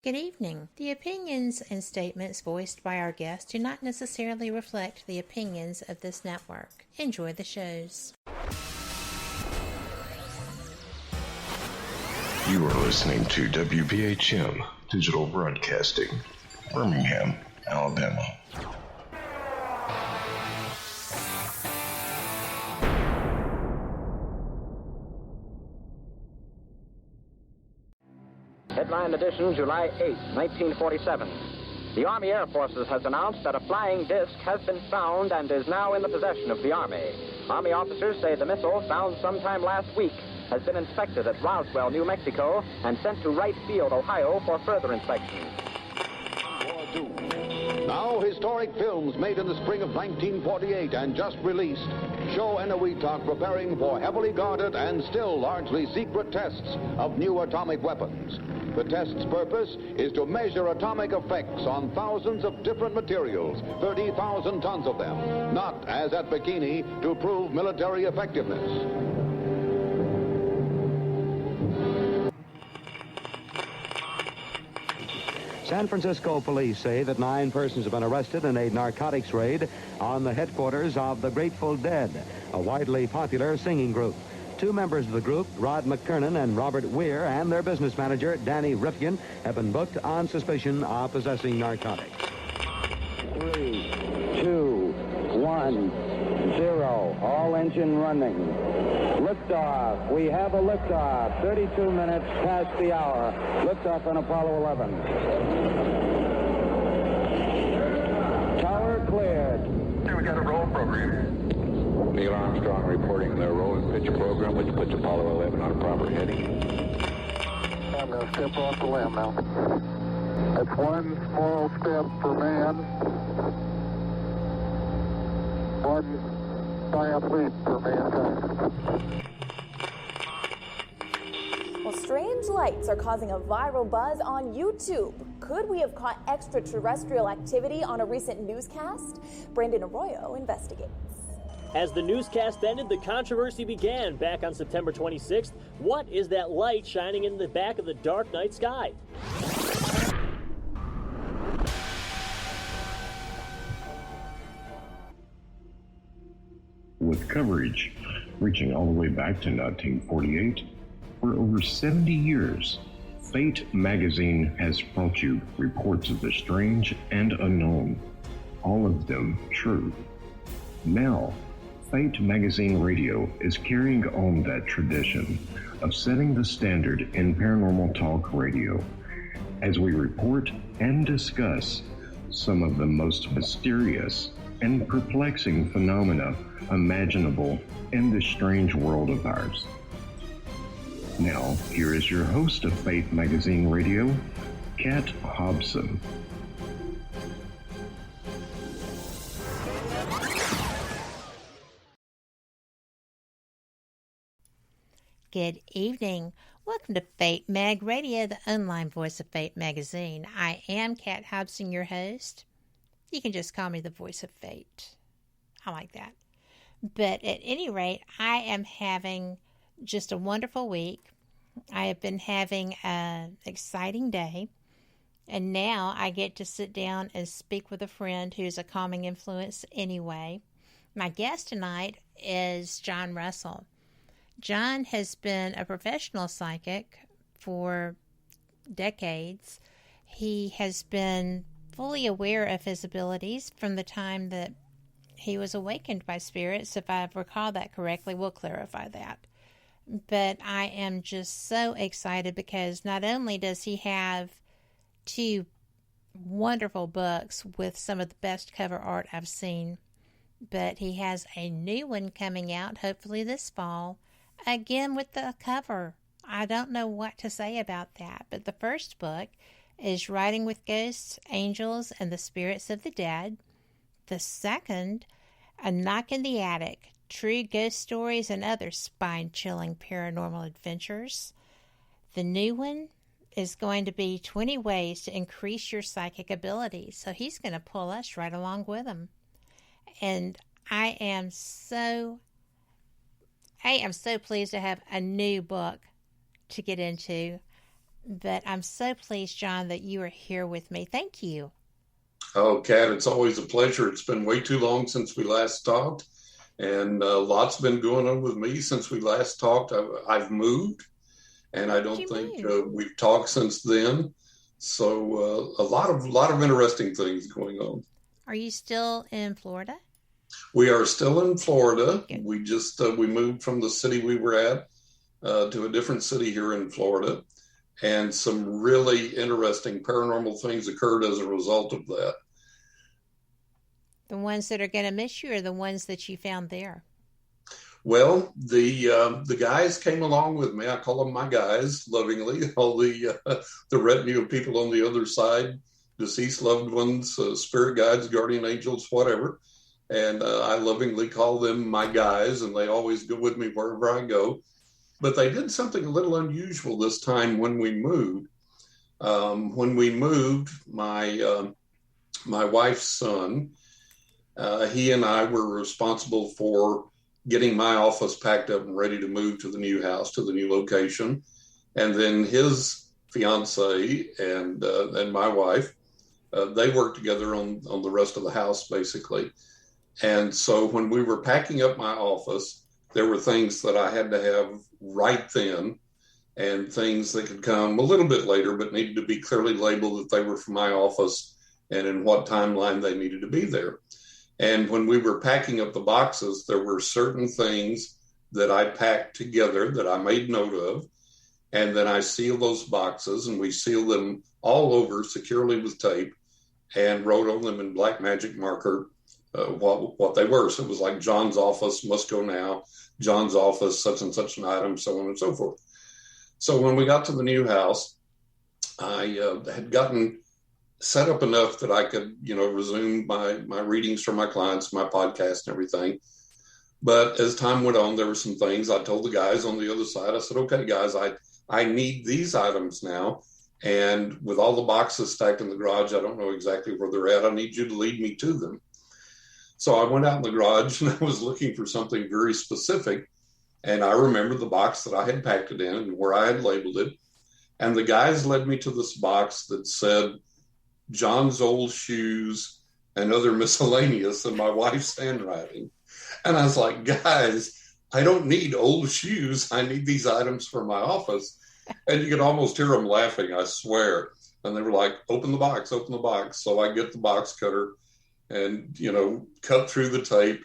Good evening. The opinions and statements voiced by our guests do not necessarily reflect the opinions of this network. Enjoy the shows. You are listening to WBHM Digital Broadcasting, Birmingham, Alabama. Headline edition, July 8, 1947. The Army Air Forces has announced that a flying disc has been found and is now in the possession of the Army. Army officers say the missile, found sometime last week, has been inspected at Roswell, New Mexico, and sent to Wright Field, Ohio, for further inspection. Now, historic films made in the spring of 1948 and just released show Eniwetok preparing for heavily guarded and still largely secret tests of new atomic weapons. The test's purpose is to measure atomic effects on thousands of different materials, 30,000 tons of them, not, as at Bikini, to prove military effectiveness. San Francisco police say that 9 persons have been arrested in a narcotics raid on the headquarters of the Grateful Dead, a widely popular singing group. 2 members of the group, Rod McKernan and Robert Weir, and their business manager, Danny Rifkin, have been booked on suspicion of possessing narcotics. 3, 2, 1, 0. All engine running. Liftoff. We have a liftoff. 32 minutes past the hour. Liftoff on Apollo 11. Tower cleared. Hey, we got a roll program. Neil Armstrong reporting the roll and pitch program, which puts Apollo 11 on a proper heading. I'm going to step off the limb now. That's one small step for man, one giant leap for mankind. Well, strange lights are causing a viral buzz on YouTube. Could we have caught extraterrestrial activity on a recent newscast? Brandon Arroyo investigates. As the newscast ended, the controversy began back on September 26th. What is that light shining in the back of the dark night sky? With coverage reaching all the way back to 1948, for over 70 years, Fate magazine has brought you reports of the strange and unknown, all of them true. Now, Fate Magazine Radio is carrying on that tradition of setting the standard in paranormal talk radio as we report and discuss some of the most mysterious and perplexing phenomena imaginable in this strange world of ours. Now, here is your host of Fate Magazine Radio, Kat Hobson. Good evening. Welcome to Fate Mag Radio, the online voice of Fate Magazine. I am Kat Hobson, your host. You can just call me the voice of Fate. I like that. But at any rate, I am having just a wonderful week. I have been having an exciting day. And now I get to sit down and speak with a friend who's a calming influence anyway. My guest tonight is John Russell. John has been a professional psychic for decades. He has been fully aware of his abilities from the time that he was awakened by spirits. If I recall that correctly, we'll clarify that. But I am just so excited because not only does he have 2 wonderful books with some of the best cover art I've seen, but he has a new one coming out, hopefully this fall, again with the cover. I don't know what to say about that, but the first book is Writing with Ghosts, Angels, and the Spirits of the Dead. The second, A Knock in the Attic, True Ghost Stories and Other Spine-Chilling Paranormal Adventures. The new one is going to be 20 Ways to Increase Your Psychic Abilities. So he's going to pull us right along with him. And I am so pleased to have a new book to get into. But I'm so pleased, John, that you are here with me. Thank you. Oh, Kat, it's always a pleasure. It's been way too long since we last talked, and lots been going on with me since we last talked. I've moved, and I don't think we've talked since then. So a lot of interesting things going on. Are you still in Florida? We are still in Florida. Good. We just we moved from the city we were at to a different city here in Florida, and some really interesting paranormal things occurred as a result of that. The ones that are going to miss you, or the ones that you found there? Well, the guys came along with me. I call them my guys, lovingly. All the retinue of people on the other side, deceased loved ones, spirit guides, guardian angels, whatever. And I lovingly call them my guys, and they always go with me wherever I go. But they did something a little unusual this time when we moved. My wife's son, he and I were responsible for getting my office packed up and ready to move to the new house, to the new location. And then his fiance and my wife, they worked together on the rest of the house, basically. And so when we were packing up my office, there were things that I had to have right then and things that could come a little bit later, but needed to be clearly labeled that they were for my office and in what timeline they needed to be there. And when we were packing up the boxes, there were certain things that I packed together that I made note of. And then I sealed those boxes, and we sealed them all over securely with tape and wrote on them in black magic marker what they were. So it was like John's office must go now, John's office, such and such an item, so on and so forth. So when we got to the new house, I had gotten set up enough that I could, resume my readings for my clients, my podcast and everything. But as time went on, there were some things I told the guys on the other side. I said, okay, guys, I need these items now. And with all the boxes stacked in the garage, I don't know exactly where they're at. I need you to lead me to them. So I went out in the garage and I was looking for something very specific. And I remembered the box that I had packed it in and where I had labeled it. And the guys led me to this box that said John's old shoes and other miscellaneous in my wife's handwriting. And I was like, guys, I don't need old shoes. I need these items for my office. And you could almost hear them laughing, I swear. And they were like, open the box, open the box. So I get the box cutter and, cut through the tape,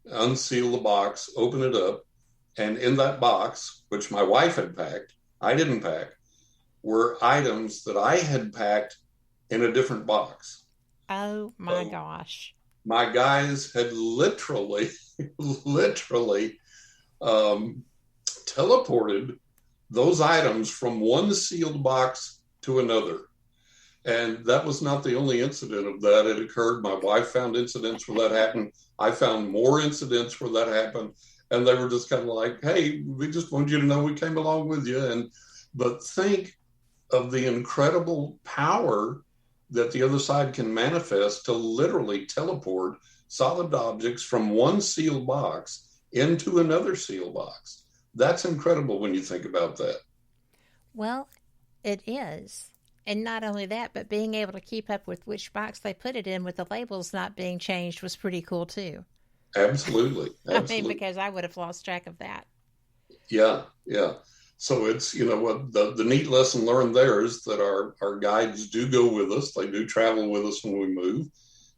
unseal the box, open it up. And in that box, which my wife had packed, I didn't pack, were items that I had packed in a different box. Oh my gosh. My guys had literally teleported those items from one sealed box to another. And that was not the only incident of that. It occurred. My wife found incidents where that happened. I found more incidents where that happened. And they were just kind of like, hey, we just wanted you to know we came along with you. But think of the incredible power that the other side can manifest to literally teleport solid objects from one sealed box into another sealed box. That's incredible when you think about that. Well, it is. And not only that, but being able to keep up with which box they put it in with the labels not being changed was pretty cool too. Absolutely. I mean, because I would have lost track of that. Yeah. So it's, what the neat lesson learned there is that our guides do go with us. They do travel with us when we move.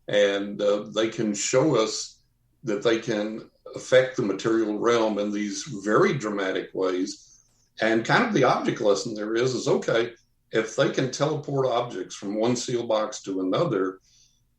And they can show us that they can affect the material realm in these very dramatic ways. And kind of the object lesson there is okay, if they can teleport objects from one seal box to another,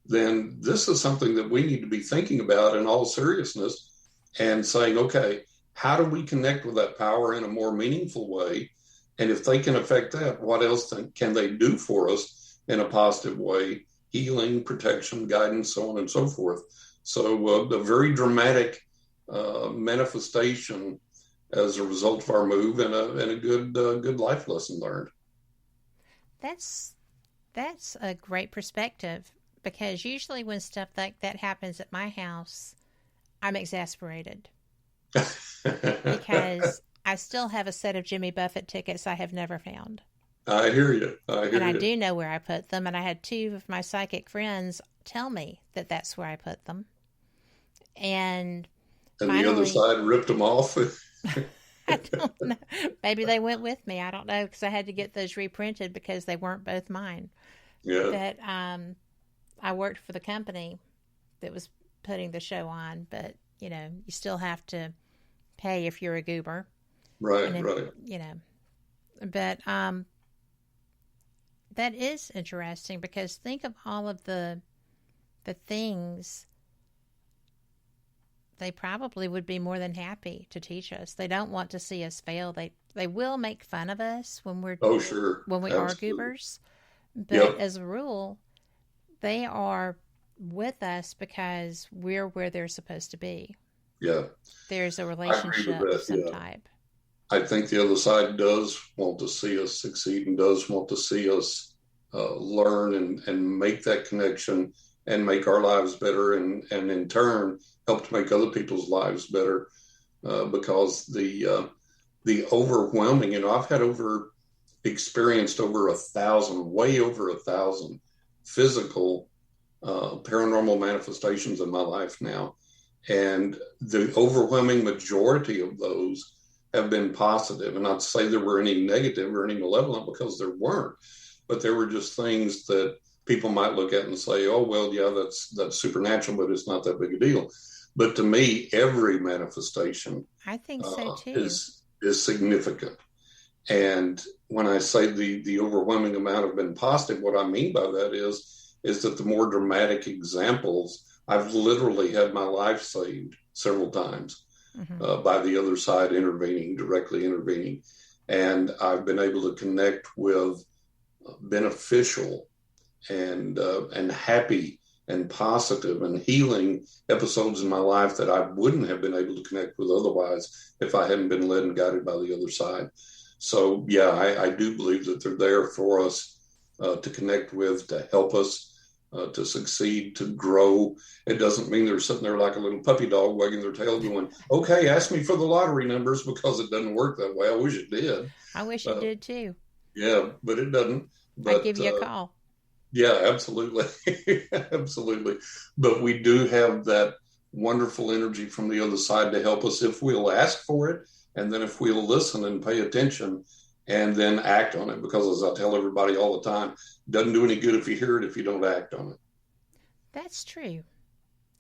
then this is something that we need to be thinking about in all seriousness and saying, okay, how do we connect with that power in a more meaningful way? And if they can affect that, what else can they do for us in a positive way? Healing, protection, guidance, so on and so forth. So a very dramatic manifestation as a result of our move and a good life lesson learned. That's a great perspective, because usually when stuff like that happens at my house, I'm exasperated because I still have a set of Jimmy Buffett tickets I have never found. I hear you. And I do know where I put them. And I had two of my psychic friends tell me that that's where I put them. And finally, the other side ripped them off. I don't know. Maybe they went with me. I don't know, because I had to get those reprinted because they weren't both mine. Yeah. But I worked for the company that was putting the show on, but you still have to pay if you're a goober. Right, right. But that is interesting, because think of all of the things they probably would be more than happy to teach us. They don't want to see us fail. They will make fun of us when we're when we are goobers, but as a rule, they are with us because we're where they're supposed to be. Yeah, there's a relationship of some type. I think the other side does want to see us succeed and does want to see us learn and make that connection and make our lives better, and in turn help to make other people's lives better, because the overwhelming, I've had experienced over 1,000, way over 1,000 physical paranormal manifestations in my life now. And the overwhelming majority of those have been positive. And not to say there were any negative or any malevolent, because there weren't, but there were just things that people might look at and say, oh, well, yeah, that's supernatural, but it's not that big a deal. But to me, every manifestation, I think so too, is significant. And when I say the overwhelming amount have been positive, what I mean by that is that the more dramatic examples, I've literally had my life saved several times by the other side directly intervening. And I've been able to connect with beneficial and happy and positive and healing episodes in my life that I wouldn't have been able to connect with otherwise if I hadn't been led and guided by the other side. So, yeah, I do believe that they're there for us to connect with, to help us to succeed, to grow. It doesn't mean they're sitting there like a little puppy dog wagging their tail going, okay, ask me for the lottery numbers, because it doesn't work that way. I wish it did. I wish it did too. Yeah, but it doesn't. I'd give you a call. Yeah, absolutely. Absolutely. But we do have that wonderful energy from the other side to help us if we'll ask for it. And then if we'll listen and pay attention and then act on it. Because as I tell everybody all the time, it doesn't do any good if you hear it if you don't act on it. That's true.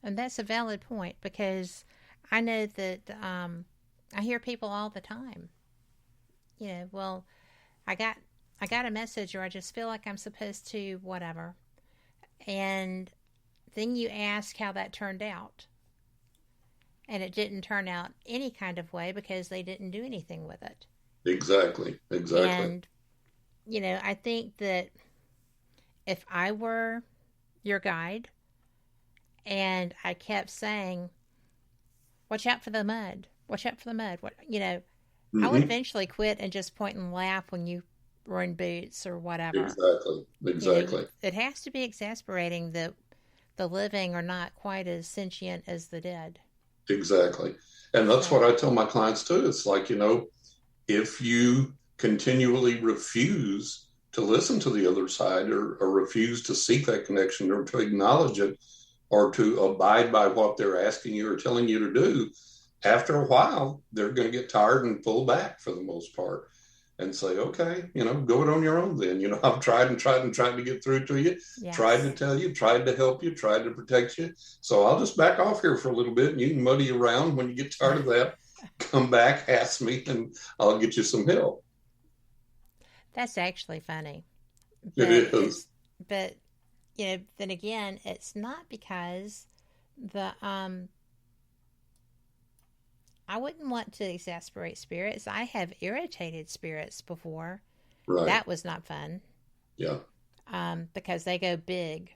And that's a valid point, because I know that I hear people all the time. Well, I got a message, or I just feel like I'm supposed to whatever. And then you ask how that turned out. And it didn't turn out any kind of way because they didn't do anything with it. Exactly. And, I think that if I were your guide and I kept saying, watch out for the mud, watch out for the mud, I would eventually quit and just point and laugh when you were in boots or whatever. Exactly. It has to be exasperating that the living are not quite as sentient as the dead. Exactly. And that's what I tell my clients too. It's like, if you continually refuse to listen to the other side, or refuse to seek that connection, or to acknowledge it, or to abide by what they're asking you or telling you to do, after a while, they're going to get tired and pull back for the most part and say, okay, go it on your own then. I've tried to get through to you, tried to tell you, tried to help you, tried to protect you. So I'll just back off here for a little bit, and you can muddy around. When you get tired of that, come back, ask me, and I'll get you some help. That's actually funny. It is. But, then again, it's not because I wouldn't want to exasperate spirits. I have irritated spirits before. Right. That was not fun. Yeah. Because they go big.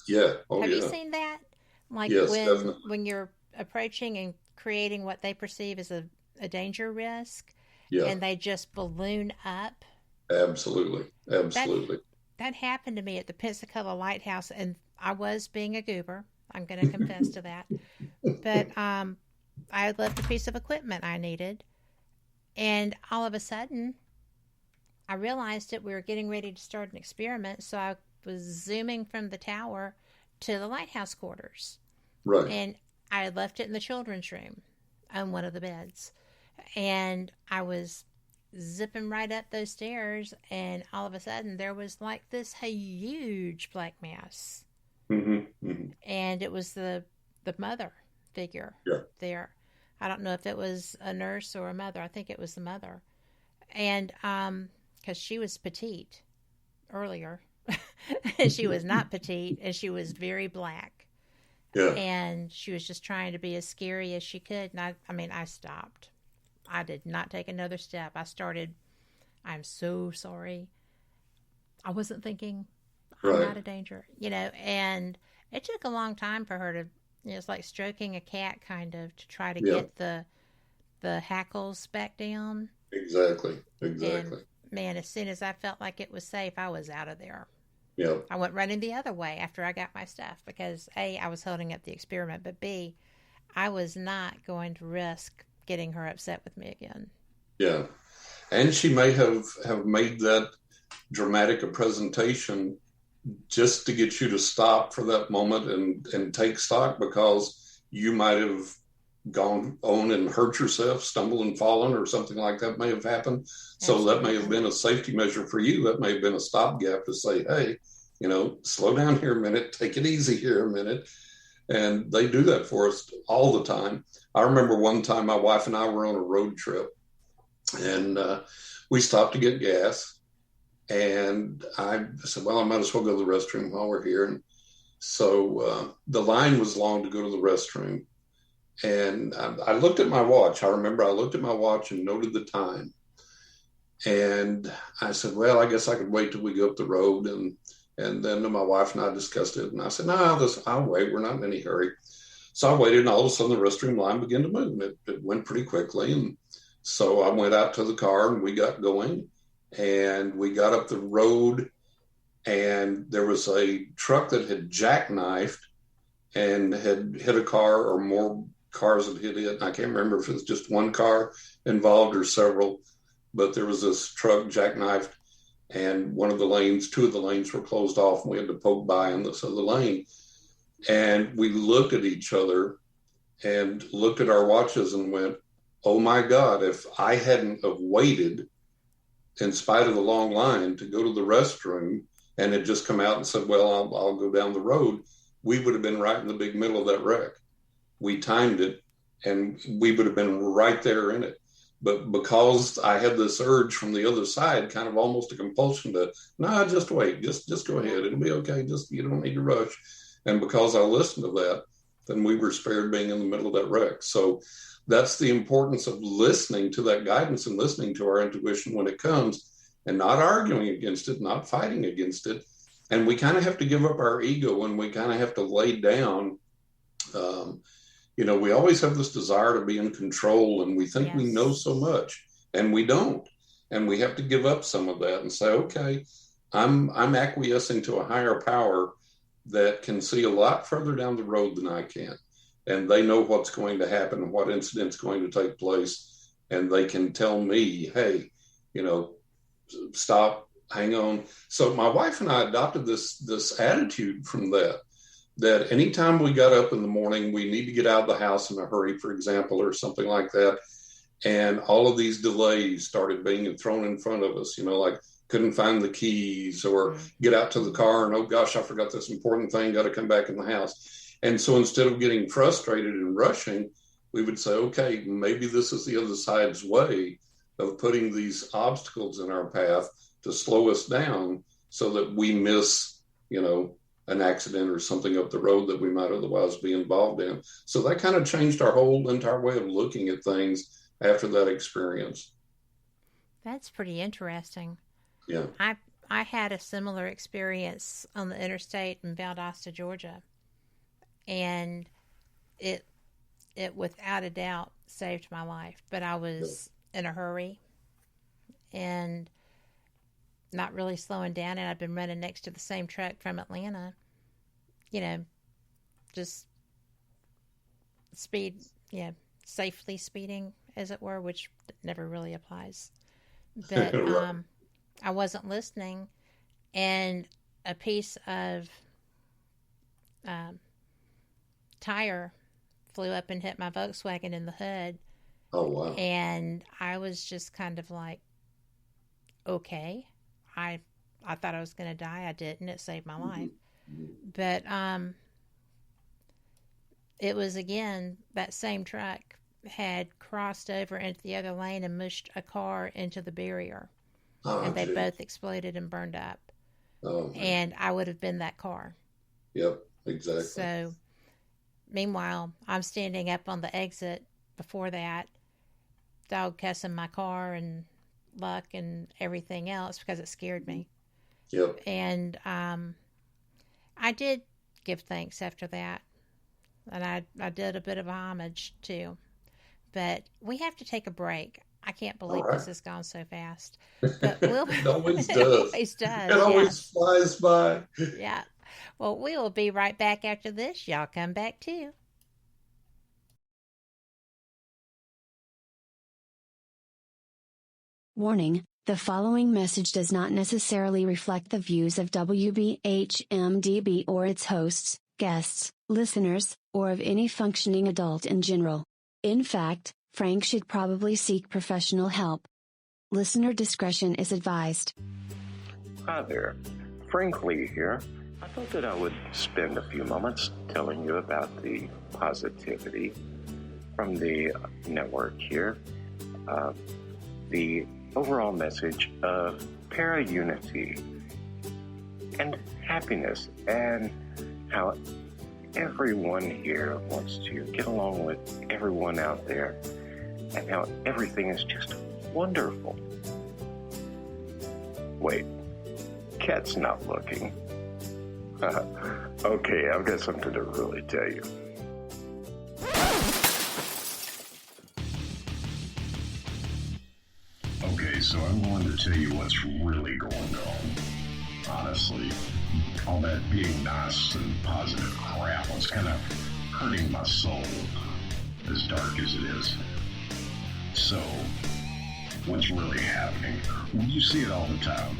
Yeah. Have you seen that? Like yes, when you're approaching and creating what they perceive as a danger risk, and they just balloon up. Absolutely. That happened to me at the Pensacola Lighthouse, and I was being a goober. I'm going to confess to that. But I had left a piece of equipment I needed, and all of a sudden, I realized that we were getting ready to start an experiment, so I was zooming from the tower to the lighthouse quarters. Right. And I had left it in the children's room on one of the beds. And I was zipping right up those stairs, and all of a sudden there was like this huge black mass. Mm-hmm. Mm-hmm. And it was the mother figure there. I don't know if it was a nurse or a mother. I think it was the mother. And because she was petite earlier. She was not petite, and she was very black. Yeah. And she was just trying to be as scary as she could. And I stopped. I did not take another step. I started, I'm so sorry. I wasn't thinking, I'm not a danger, and it took a long time for her to, it's like stroking a cat kind of, to try to get the hackles back down. Exactly. And man, as soon as I felt like it was safe, I was out of there. Yeah. I went running the other way after I got my stuff because A, I was holding up the experiment, but B, I was not going to risk getting her upset with me again. Yeah. And she may have made that dramatic a presentation just to get you to stop for that moment and take stock, because you might have gone on and hurt yourself, stumbled and fallen, or something like that may have happened. So that may have been a safety measure for you. That may have been a stopgap to say, hey, slow down here a minute, take it easy here a minute. And they do that for us all the time. I remember one time my wife and I were on a road trip, and we stopped to get gas. And I said, well, I might as well go to the restroom while we're here. And so the line was long to go to the restroom. And I looked at my watch. I remember I looked at my watch and noted the time. And I said, well, I guess I could wait till we go up the road. And then my wife and I discussed it. And I said, no, I'll wait. We're not in any hurry. So I waited, and all of a sudden the restroom line began to move. And it went pretty quickly. And so I went out to the car, and we got going. And we got up the road, and there was a truck that had jackknifed and had hit a car, or more cars had hit it. I can't remember if it was just one car involved or several, but there was this truck jackknifed, and two of the lanes were closed off, and we had to poke by on this other lane. And we looked at each other and looked at our watches and went, oh my God, if I hadn't have waited in spite of the long line to go to the restroom and had just come out and said, well, I'll go down the road, we would have been right in the big middle of that wreck. We timed it, and we would have been right there in it. But because I had this urge from the other side, kind of almost a compulsion to, no, just wait, just go ahead. It'll be okay. You don't need to rush. And because I listened to that, then we were spared being in the middle of that wreck. So that's the importance of listening to that guidance and listening to our intuition when it comes, and not arguing against it, not fighting against it. And we kind of have to give up our ego, and we kind of have to lay down. We always have this desire to be in control, and we think we know so much, and we don't. And we have to give up some of that and say, okay, I'm acquiescing to a higher power that can see a lot further down the road than I can. And they know what's going to happen and what incident's going to take place. And they can tell me, hey, stop, hang on. So my wife and I adopted this attitude from that anytime we got up in the morning, we need to get out of the house in a hurry, for example, or something like that. And all of these delays started being thrown in front of us, like couldn't find the keys, or get out to the car and, oh gosh, I forgot this important thing, got to come back in the house. And so instead of getting frustrated and rushing, we would say, okay, maybe this is the other side's way of putting these obstacles in our path to slow us down so that we miss, an accident or something up the road that we might otherwise be involved in. So that kind of changed our whole entire way of looking at things after that experience. That's pretty interesting. Yeah. I had a similar experience on the interstate in Valdosta, Georgia. And it without a doubt saved my life. But I was in a hurry and not really slowing down. And I'd been running next to the same truck from Atlanta, just safely speeding, as it were, which never really applies. But I wasn't listening, and a piece of tire flew up and hit my Volkswagen in the hood. Oh, wow. And I was just kind of like, okay. I thought I was going to die. I didn't. It saved my life. But it was, again, that same truck had crossed over into the other lane and mushed a car into the barrier. Oh, and they gee. both exploded and burned up. Oh, man. And I would have been that car. Yep, exactly. So, meanwhile, I'm standing up on the exit before that, dog cussing my car and luck and everything else because it scared me. Yep. And I did give thanks after that. And I did a bit of homage too. But we have to take a break. I can't believe this has gone so fast. But It always does. It always flies by. Yeah. Well, we will be right back after this. Y'all come back too. Warning, the following message does not necessarily reflect the views of WBHM-DB or its hosts, guests, listeners, or of any functioning adult in general. In fact, Frank should probably seek professional help. Listener discretion is advised. Hi there, Frank Lee here. I thought that I would spend a few moments telling you about the positivity from the network here. The overall message of para-unity and happiness, and how everyone here wants to get along with everyone out there, and how everything is just wonderful. Wait, Cat's not looking. Okay, I've got something to really tell you. Okay, so I'm going to tell you what's really going on. Honestly, all that being nice and positive crap was kind of hurting my soul, as dark as it is. So, what's really happening? Well, you see it all the time.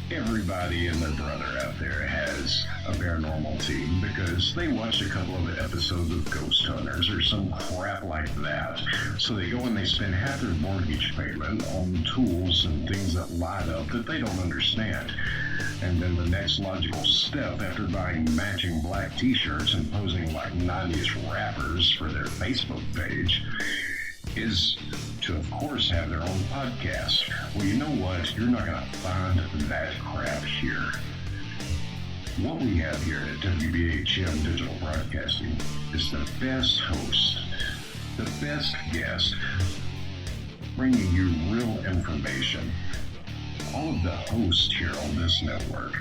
Everybody and their brother out there has a paranormal team because they watched a couple of episodes of Ghost Hunters or some crap like that. So they go and they spend half their mortgage payment on tools and things that light up that they don't understand. And then the next logical step after buying matching black t-shirts and posing like 90s rappers for their Facebook page is to, of course, have their own podcast. Well, you know what? You're not going to find that crap here. What we have here at WBHM Digital Broadcasting is the best host, the best guest, bringing you real information. All of the hosts here on this network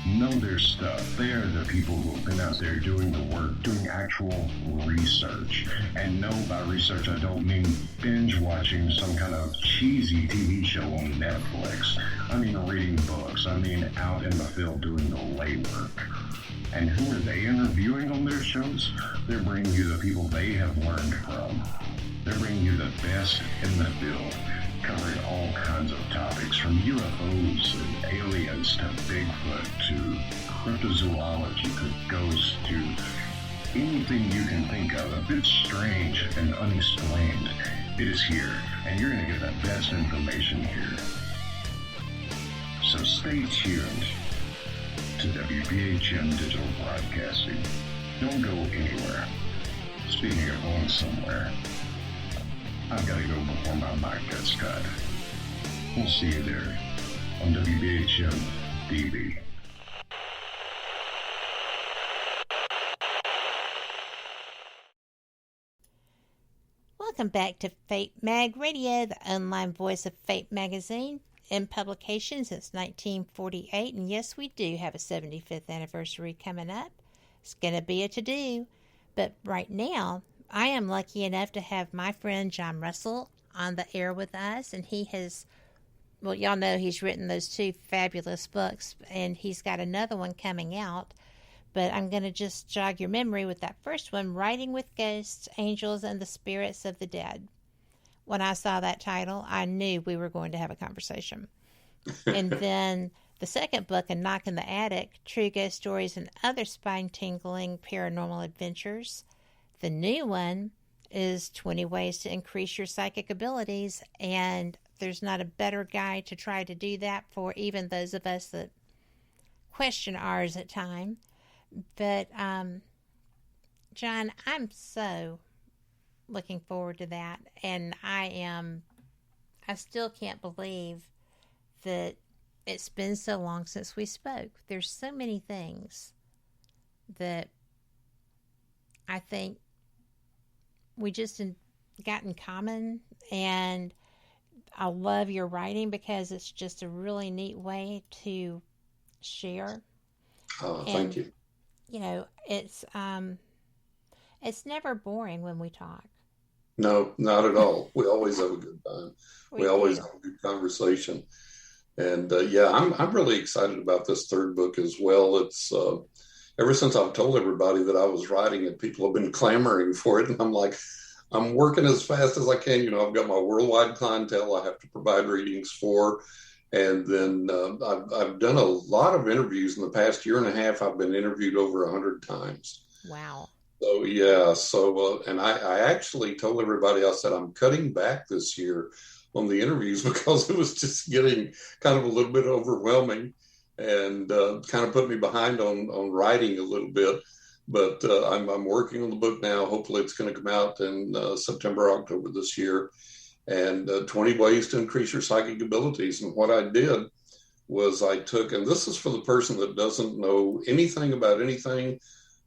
know their stuff. They are the people who have been out there doing the work, doing actual research. And no, by research, I don't mean binge watching some kind of cheesy TV show on Netflix. I mean reading books. I mean out in the field doing the legwork. And who are they interviewing on their shows? They're bringing you the people they have learned from. They're bringing you the best in the field, covering all kinds of topics from UFOs and aliens to Bigfoot to cryptozoology to ghosts to anything you can think of, a bit strange and unexplained. It is here, and you're going to get the best information here. So stay tuned to WBHM Digital Broadcasting. Don't go anywhere. Speaking of going somewhere, I've got to go before my mic gets cut. We'll see you there on WBHM-DB. Welcome back to Fate Mag Radio, the online voice of Fate magazine, in publication since 1948. And yes, we do have a 75th anniversary coming up. It's going to be a to-do. But right now, I am lucky enough to have my friend John Russell on the air with us, and he has, well, y'all know he's written those two fabulous books, and he's got another one coming out, but I'm going to just jog your memory with that first one, Writing with Ghosts, Angels, and the Spirits of the Dead. When I saw that title, I knew we were going to have a conversation, And then the second book, A Knock in the Attic, True Ghost Stories and Other Spine-Tingling Paranormal Adventures. The new one is 20 Ways to Increase Your Psychic Abilities, and there's not a better guide to try to do that for even those of us that question ours at times. But, John, I'm so looking forward to that, and I still can't believe that it's been so long since we spoke. There's so many things that I think we just got in common, and I love your writing because it's just a really neat way to share. Oh, thank you. You know, it's never boring when we talk. No, not at all. We always have a good time. We always have a good conversation. And yeah, I'm really excited about this third book as well. It's ever since I've told everybody that I was writing it, people have been clamoring for it. And I'm like, I'm working as fast as I can. You know, I've got my worldwide clientele I have to provide readings for. And then I've done a lot of interviews in the past year and a half. I've been interviewed over 100 times. Wow. So, yeah. So, and I actually told everybody, I said, I'm cutting back this year on the interviews because it was just getting kind of a little bit overwhelming and kind of put me behind on writing a little bit. But I'm working on the book now. Hopefully it's going to come out in September, October this year. And 20 Ways to Increase Your Psychic Abilities. And what I did was I took, and this is for the person that doesn't know anything about anything,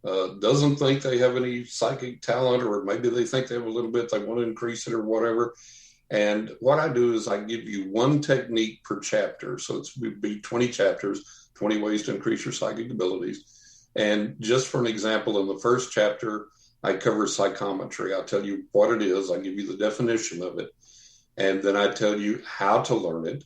doesn't think they have any psychic talent, or maybe they think they have a little bit, they want to increase it or whatever. And what I do is I give you one technique per chapter. So it would be 20 chapters, 20 ways to increase your psychic abilities. And just for an example, in the first chapter, I cover psychometry. I'll tell you what it is. I give you the definition of it. And then I tell you how to learn it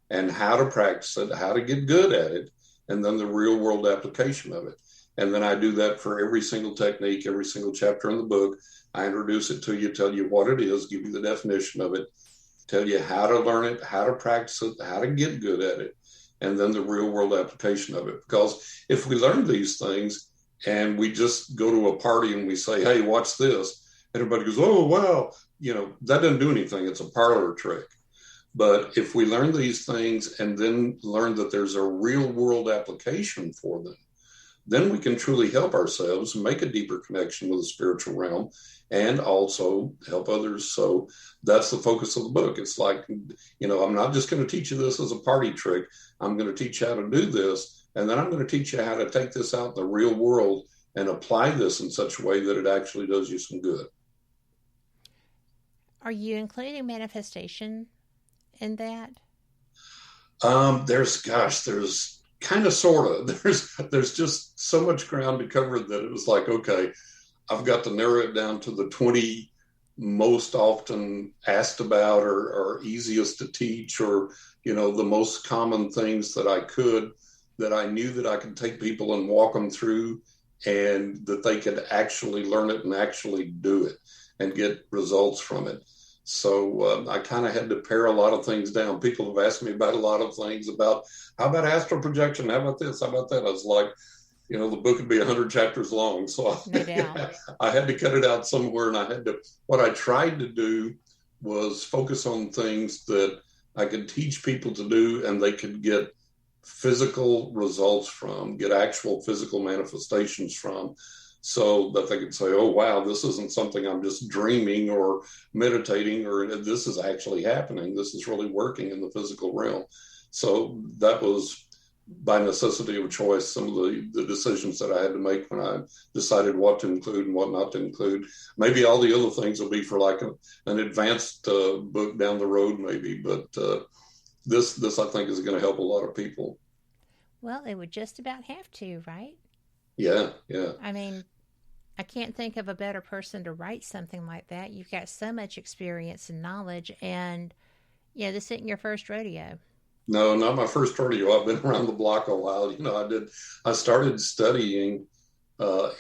and how to practice it, how to get good at it, and then the real world application of it. And then I do that for every single technique, every single chapter in the book. I introduce it to you, tell you what it is, give you the definition of it, tell you how to learn it, how to practice it, how to get good at it, and then the real world application of it. Because if we learn these things and we just go to a party and we say, hey, watch this, everybody goes, oh, wow, you know, that doesn't do anything. It's a parlor trick. But if we learn these things and then learn that there's a real world application for them, then we can truly help ourselves and make a deeper connection with the spiritual realm and also help others. So that's the focus of the book. It's like, you know, I'm not just going to teach you this as a party trick. I'm going to teach you how to do this. And then I'm going to teach you how to take this out in the real world and apply this in such a way that it actually does you some good. Are you including manifestation in that? There's kind of, sort of, there's just so much ground to cover that it was like, okay, I've got to narrow it down to the 20 most often asked about or easiest to teach, or, you know, the most common things that I knew that I could take people and walk them through and that they could actually learn it and actually do it and get results from it. So I kind of had to pare a lot of things down. People have asked me about a lot of things about, how about astral projection? How about this? How about that? I was like, you know, the book would be 100 chapters long. So I had to cut it out somewhere. And what I tried to do was focus on things that I could teach people to do and they could get physical results from, get actual physical manifestations from, so that they could say, oh, wow, this isn't something I'm just dreaming or meditating, or this is actually happening. This is really working in the physical realm. So that was, by necessity of choice, some of the decisions that I had to make when I decided what to include and what not to include. Maybe all the other things will be for like an advanced book down the road, maybe. But this I think is going to help a lot of people. Well, it would just about have to, right? Yeah. I mean, I can't think of a better person to write something like that. You've got so much experience and knowledge, and, you know, this isn't your first rodeo. No, not my first rodeo. I've been around the block a while. You know, I started studying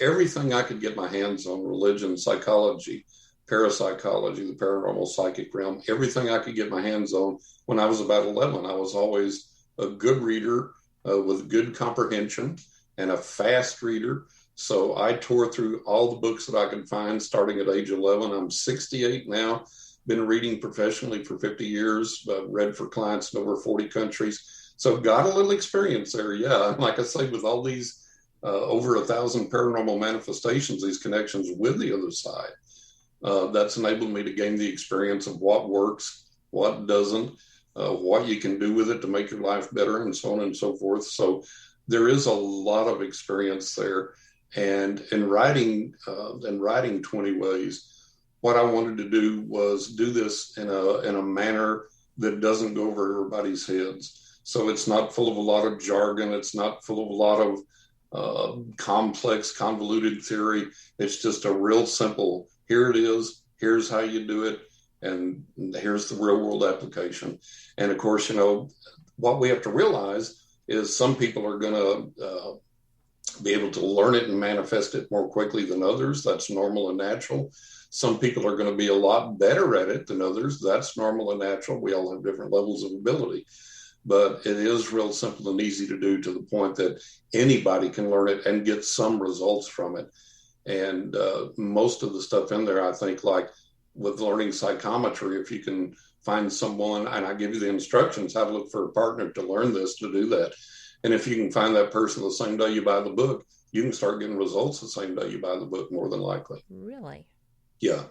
everything I could get my hands on: religion, psychology, parapsychology, the paranormal psychic realm, everything I could get my hands on when I was about 11. I was always a good reader with good comprehension and a fast reader. So I tore through all the books that I could find starting at age 11. I'm 68 now, been reading professionally for 50 years, read for clients in over 40 countries. So got a little experience there, yeah. And like I say, with all these over 1,000 paranormal manifestations, these connections with the other side, that's enabled me to gain the experience of what works, what doesn't, what you can do with it to make your life better, and so on and so forth. So there is a lot of experience there. And in writing 20 Ways, what I wanted to do was do this in a manner that doesn't go over everybody's heads. So it's not full of a lot of jargon. It's not full of a lot of complex, convoluted theory. It's just a real simple, here it is, here's how you do it, and here's the real world application. And of course, what we have to realize is some people are going to be able to learn it and manifest it more quickly than others. That's normal and natural. Some people are going to be a lot better at it than others. That's normal and natural. We all have different levels of ability. But it is real simple and easy to do, to the point that anybody can learn it and get some results from it. And most of the stuff in there, I think, like with learning psychometry, if you can find someone, and I give you the instructions how to look for a partner to learn this, to do that. And if you can find that person the same day you buy the book, you can start getting results the same day you buy the book, more than likely. Really? Yeah.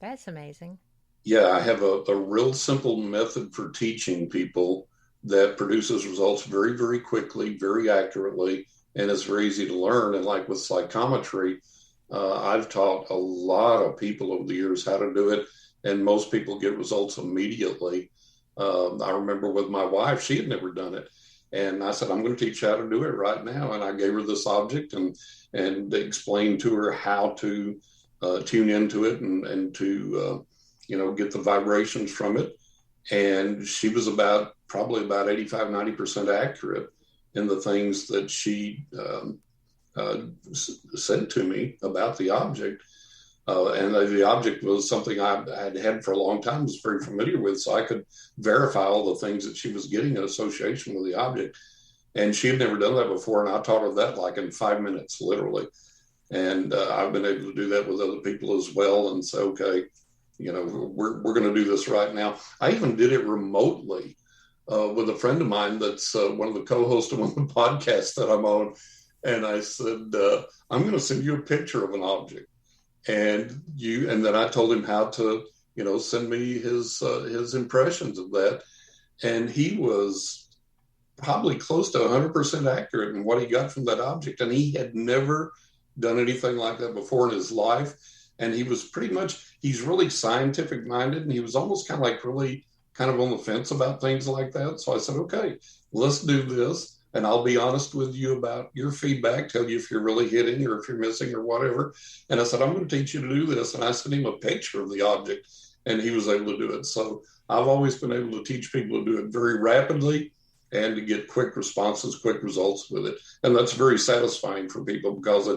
That's amazing. Yeah, I have a real simple method for teaching people that produces results very, very quickly, very accurately, and it's very easy to learn. And like with psychometry, I've taught a lot of people over the years how to do it, and most people get results immediately. I remember with my wife, she had never done it. And I said, I'm going to teach you how to do it right now. And I gave her this object and explained to her how to tune into it and to, get the vibrations from it. And she was probably about 85, 90% accurate in the things that she said to me about the object. And the object was something I had for a long time, was very familiar with, so I could verify all the things that she was getting in association with the object. And she had never done that before, and I taught her that like in 5 minutes, literally. And I've been able to do that with other people as well, and say, okay, we're going to do this right now. I even did it remotely with a friend of mine that's one of the co-hosts of one of the podcasts that I'm on. And I said, I'm going to send you a picture of an object. And then I told him how to, send me his impressions of that. And he was probably close to 100% accurate in what he got from that object. And he had never done anything like that before in his life. And he was he's really scientific minded. And he was almost kind of on the fence about things like that. So I said, okay, let's do this. And I'll be honest with you about your feedback, tell you if you're really hitting or if you're missing or whatever. And I said, I'm going to teach you to do this. And I sent him a picture of the object, and he was able to do it. So I've always been able to teach people to do it very rapidly and to get quick responses, quick results with it. And that's very satisfying for people, because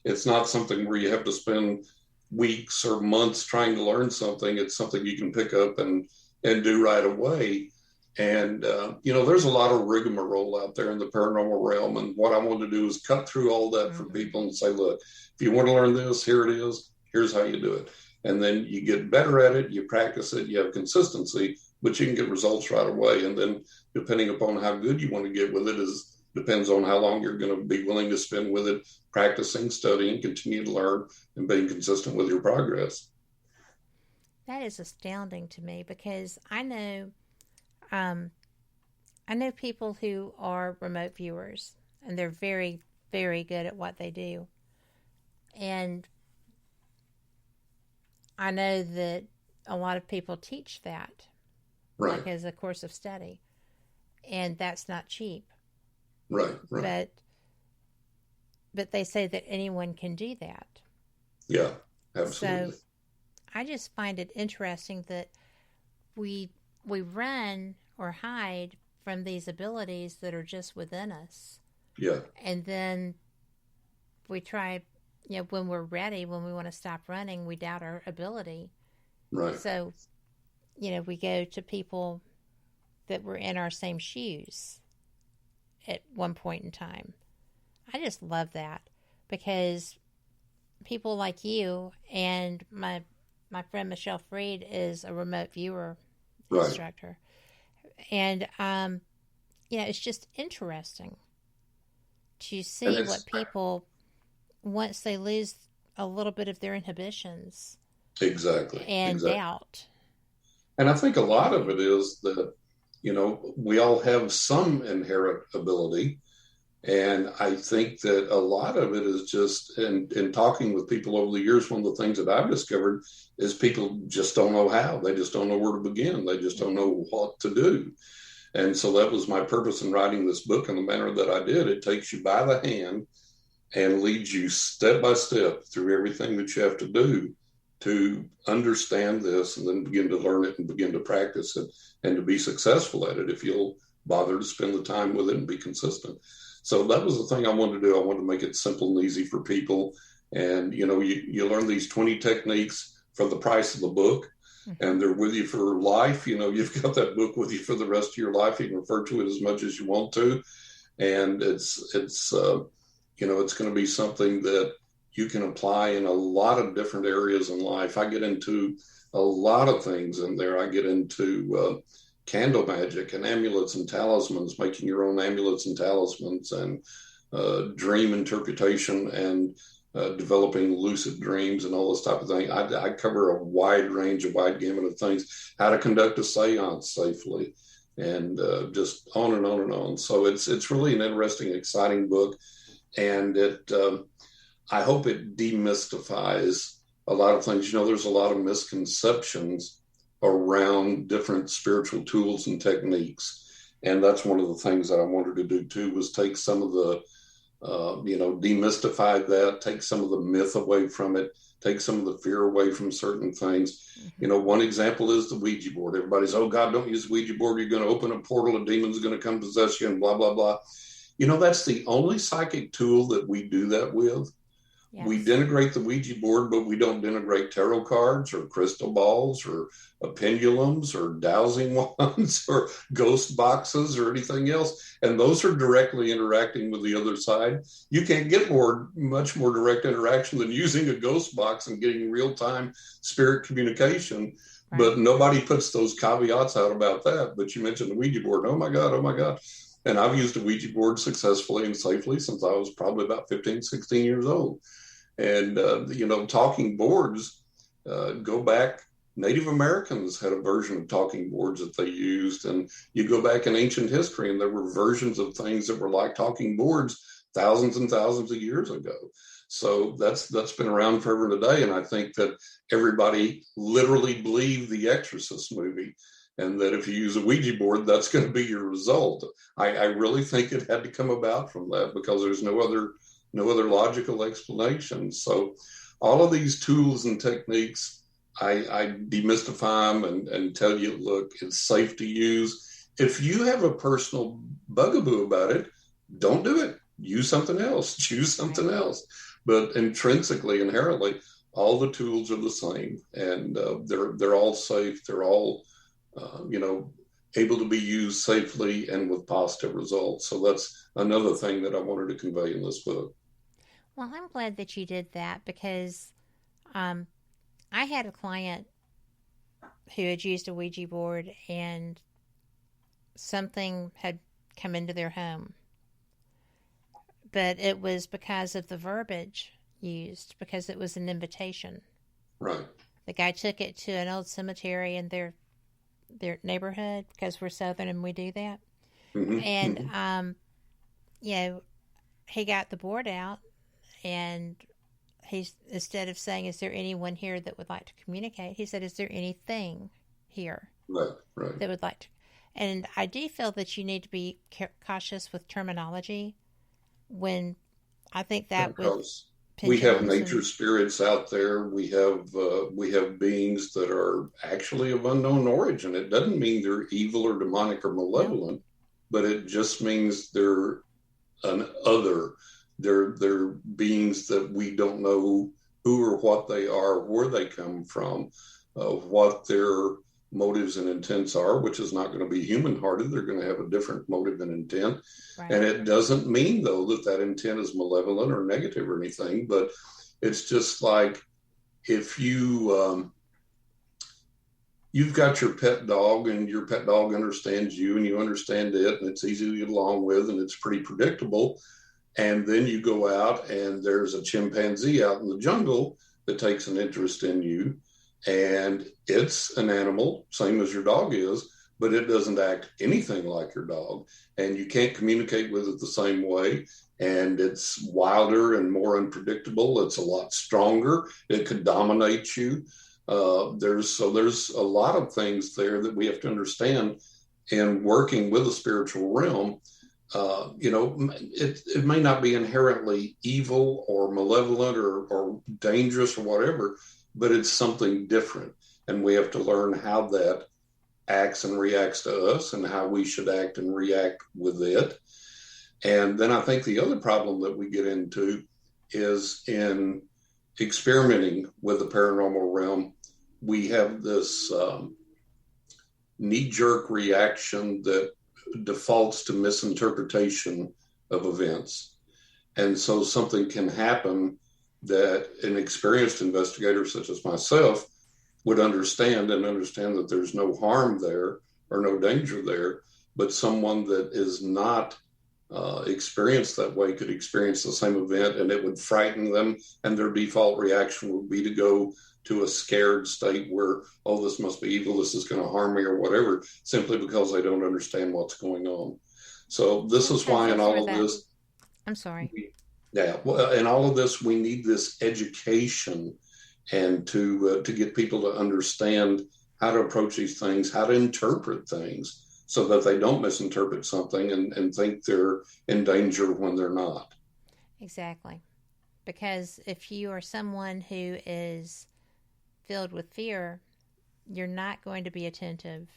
it's not something where you have to spend weeks or months trying to learn something. It's something you can pick up and do right away. And, there's a lot of rigmarole out there in the paranormal realm. And what I want to do is cut through all that for people and say, look, if you want to learn this, here it is. Here's how you do it. And then you get better at it. You practice it. You have consistency, but you can get results right away. And then depending upon how good you want to get with it depends on how long you're going to be willing to spend with it, practicing, studying, continue to learn, and being consistent with your progress. That is astounding to me, because I know people who are remote viewers, and they're very, very good at what they do. And I know that a lot of people teach that, right, like as a course of study, and that's not cheap. Right. But they say that anyone can do that. Yeah, absolutely. So I just find it interesting that we run or hide from these abilities that are just within us. Yeah. And then we try, when we're ready, when we want to stop running, we doubt our ability. Right. So, we go to people that were in our same shoes at one point in time. I just love that, because people like you and my friend Michelle Freed is a remote viewer instructor. And, it's just interesting to see what people, once they lose a little bit of their inhibitions. Exactly. And doubt. And I think a lot of it is that, we all have some inherent ability. And I think that a lot of it is just in talking with people over the years, one of the things that I've discovered is people just don't know how. They just don't know where to begin. They just don't know what to do. And so that was my purpose in writing this book in the manner that I did. It takes you by the hand and leads you step by step through everything that you have to do to understand this, and then begin to learn it and begin to practice it and to be successful at it if you'll bother to spend the time with it and be consistent. So that was the thing I wanted to do. I wanted to make it simple and easy for people. And, you learn these 20 techniques for the price of the book, and they're with you for life. You've got that book with you for the rest of your life. You can refer to it as much as you want to. And it's going to be something that you can apply in a lot of different areas in life. I get into a lot of things in there. I get into candle magic and amulets and talismans, making your own amulets and talismans, and dream interpretation, and developing lucid dreams and all this type of thing. I cover a wide gamut of things, how to conduct a seance safely, and just on and on and on. So it's really an interesting, exciting book. And I hope it demystifies a lot of things. There's a lot of misconceptions around different spiritual tools and techniques. And that's one of the things that I wanted to do too, was take some of the, demystify that, take some of the myth away from it, take some of the fear away from certain things. One example is the Ouija board. Everybody's, oh God, don't use the Ouija board. You're going to open a portal, a demon's going to come possess you, and blah, blah, blah. That's the only psychic tool that we do that with. Yes. We denigrate the Ouija board, but we don't denigrate tarot cards or crystal balls or pendulums or dowsing wands or ghost boxes or anything else. And those are directly interacting with the other side. You can't get much more direct interaction than using a ghost box and getting real-time spirit communication. Right. But nobody puts those caveats out about that. But you mentioned the Ouija board. Oh my God. And I've used a Ouija board successfully and safely since I was probably about 15, 16 years old. And, talking boards, go back, Native Americans had a version of talking boards that they used. And you go back in ancient history, and there were versions of things that were like talking boards thousands and thousands of years ago. So that's been around forever and a day. And I think that everybody literally believed the Exorcist movie, and that if you use a Ouija board, that's going to be your result. I really think it had to come about from that, because there's no other logical explanation. So all of these tools and techniques, I demystify them and tell you, look, it's safe to use. If you have a personal bugaboo about it, don't do it. Use something else. Choose something else. But intrinsically, inherently, all the tools are the same, and they're all safe. They're all able to be used safely and with positive results. So that's another thing that I wanted to convey in this book. Well, I'm glad that you did that, because I had a client who had used a Ouija board, and something had come into their home. But it was because of the verbiage used, because it was an invitation. Right. The guy took it to an old cemetery in their neighborhood, because we're Southern and we do that. Mm-hmm. And, he got the board out, and he's, instead of saying, is there anyone here that would like to communicate? He said, is there anything here that would like to? And I do feel that you need to be cautious with terminology when I think that we have nature spirits out there. We have beings that are actually of unknown origin. It doesn't mean they're evil or demonic or malevolent, but it just means they're an other. They're beings that we don't know who or what they are, where they come from, what their motives and intents are, which is not going to be human-hearted. They're going to have a different motive and intent. Right. And it doesn't mean, though, that that intent is malevolent or negative or anything, but it's just like if you've got your pet dog and your pet dog understands you and you understand it and it's easy to get along with and it's pretty predictable. And then you go out and there's a chimpanzee out in the jungle that takes an interest in you. And it's an animal, same as your dog is, but it doesn't act anything like your dog. And you can't communicate with it the same way. And it's wilder and more unpredictable. It's a lot stronger. It could dominate you. There's a lot of things there that we have to understand in working with the spiritual realm. It may not be inherently evil or malevolent or dangerous or whatever, but it's something different. And we have to learn how that acts and reacts to us and how we should act and react with it. And then I think the other problem that we get into is in experimenting with the paranormal realm, we have this knee-jerk reaction that defaults to misinterpretation of events. And so something can happen that an experienced investigator such as myself would understand that there's no harm there or no danger there, but someone that is not experienced that way could experience the same event and it would frighten them, and their default reaction would be to go to a scared state where, oh, this must be evil, this is going to harm me or whatever, simply because they don't understand what's going on. So this is why in all of this... I'm sorry. Yeah, well, in all of this, we need this education and to get people to understand how to approach these things, how to interpret things so that they don't misinterpret something and think they're in danger when they're not. Exactly. Because if you are someone who is filled with fear, you're not going to be attentive.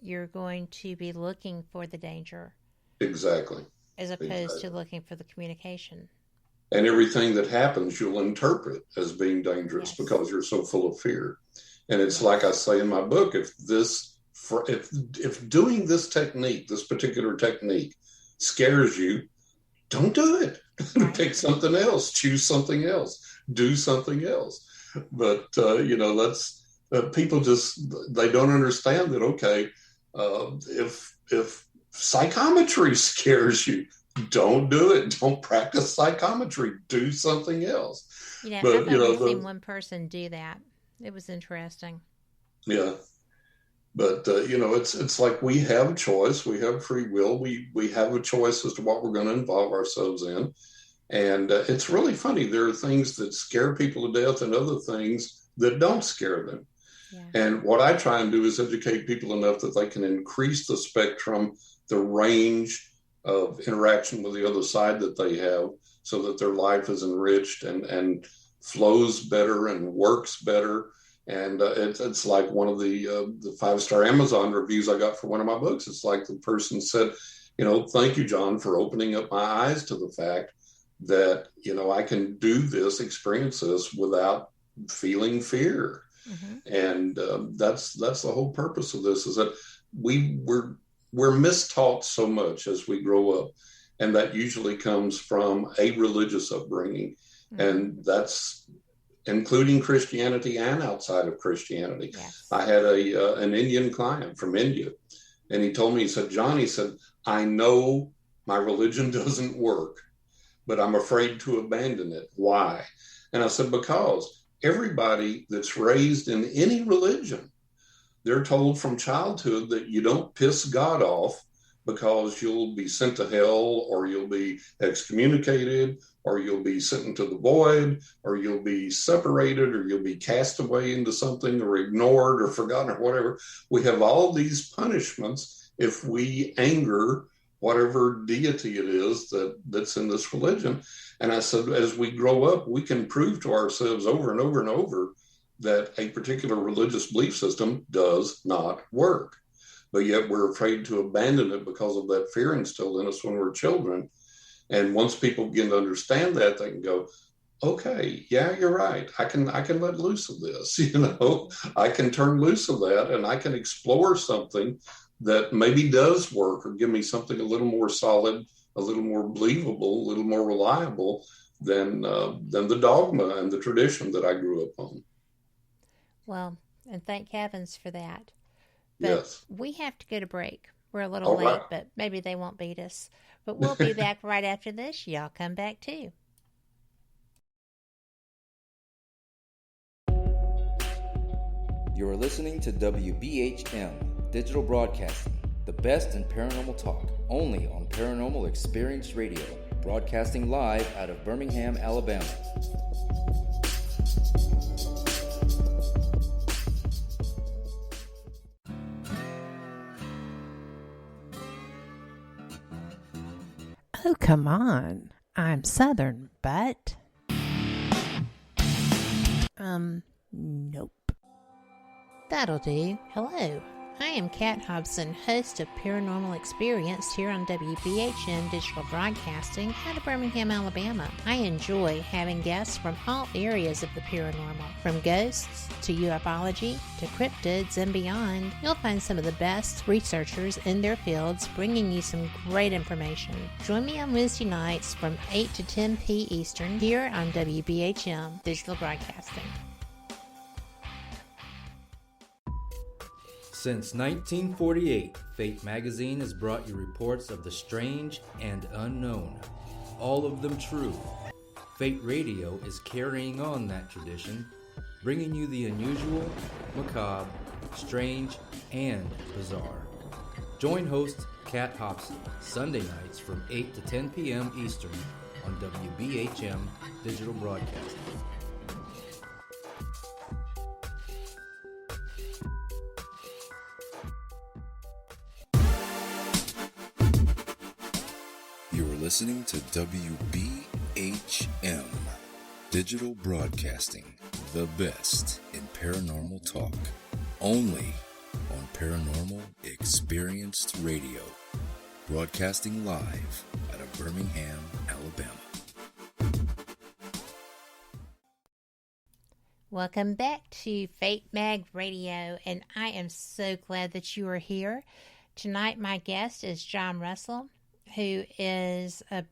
You're going to be looking for the danger. Exactly. As opposed to looking for the communication. And everything that happens, you'll interpret as being dangerous because you're so full of fear. And it's like I say in my book, if doing this technique, this particular technique scares you, don't do it. Pick something else, choose something else, do something else. But, that's people they don't understand that, okay, if psychometry scares you, don't do it. Don't practice psychometry. Do something else. I've only seen one person do that. It was interesting. Yeah. But, it's like we have a choice. We have free will. We have a choice as to what we're going to involve ourselves in. And it's really funny. There are things that scare people to death and other things that don't scare them. Yeah. And what I try and do is educate people enough that they can increase the spectrum, the range of interaction with the other side that they have, so that their life is enriched and flows better and works better. And it's like one of the 5-star Amazon reviews I got for one of my books. It's like the person said, thank you, John, for opening up my eyes to the fact that, I can do this, experience this without feeling fear. Mm-hmm. And that's the whole purpose of this, is that we're mistaught so much as we grow up, and that usually comes from a religious upbringing. Mm-hmm. And that's including Christianity and outside of Christianity. Yes. I had an Indian client from India, and he told me, he said, John, I know my religion doesn't work, but I'm afraid to abandon it. Why? And I said, because everybody that's raised in any religion, they're told from childhood that you don't piss God off because you'll be sent to hell, or you'll be excommunicated, or you'll be sent into the void, or you'll be separated, or you'll be cast away into something, or ignored, or forgotten, or whatever. We have all these punishments if we anger whatever deity it is that's in this religion. And I said, as we grow up, we can prove to ourselves over and over and over that a particular religious belief system does not work. But yet we're afraid to abandon it because of that fear instilled in us when we're children. And once people begin to understand that, they can go, okay, yeah, you're right. I can let loose of this, I can turn loose of that and I can explore something that maybe does work or give me something a little more solid, a little more believable, a little more reliable than the dogma and the tradition that I grew up on. Well, and thank heavens for that. But Yes. we have to go to break. We're a little All late, right. but maybe they won't beat us. But we'll be back right after this. Y'all come back too. You're listening to WBHM Digital Broadcasting, the best in paranormal talk, only on Paranormal Experience Radio, broadcasting live out of Birmingham, Alabama. Oh, come on. I'm Southern, but... Nope. That'll do. Hello. I am Kat Hobson, host of Paranormal Experience here on WBHM Digital Broadcasting out of Birmingham, Alabama. I enjoy having guests from all areas of the paranormal, from ghosts to ufology to cryptids and beyond. You'll find some of the best researchers in their fields bringing you some great information. Join me on Wednesday nights from 8 to 10 p. Eastern here on WBHM Digital Broadcasting. Since 1948, Fate magazine has brought you reports of the strange and unknown, all of them true. Fate Radio is carrying on that tradition, bringing you the unusual, macabre, strange, and bizarre. Join host Kat Hobson Sunday nights from 8 to 10 p.m. Eastern on WBHM Digital Broadcasting. Listening to WBHM Digital Broadcasting, the best in paranormal talk, only on Paranormal Experienced Radio, broadcasting live out of Birmingham, Alabama. Welcome back to Fate Mag Radio, and I am so glad that you are here. Tonight my guest is John Russell, who is a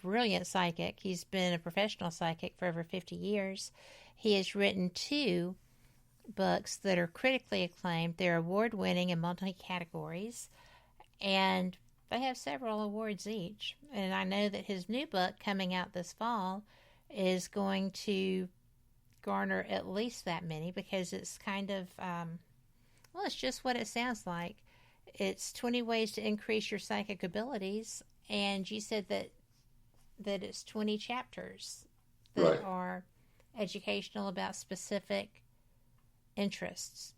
brilliant psychic. He's been a professional psychic for over 50 years. He has written 2 books that are critically acclaimed. They're award-winning in multi-categories, and they have several awards each. And I know that his new book coming out this fall is going to garner at least that many, because it's kind of, well, it's just what it sounds like. It's 20 ways to increase your psychic abilities, and you said that it's 20 chapters that are educational about specific interests.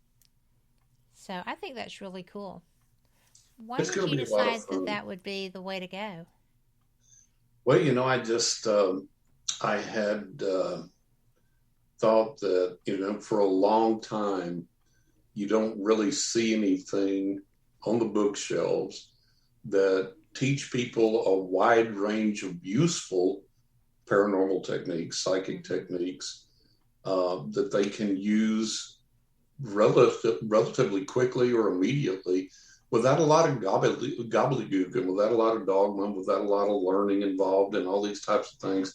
So I think that's really cool. Why did you decide that would be the way to go? Well, I just I had thought that for a long time you don't really see anything on the bookshelves that teach people a wide range of useful paranormal techniques, psychic techniques, that they can use relatively quickly or immediately without a lot of gobbledygook and without a lot of dogma, without a lot of learning involved and all these types of things.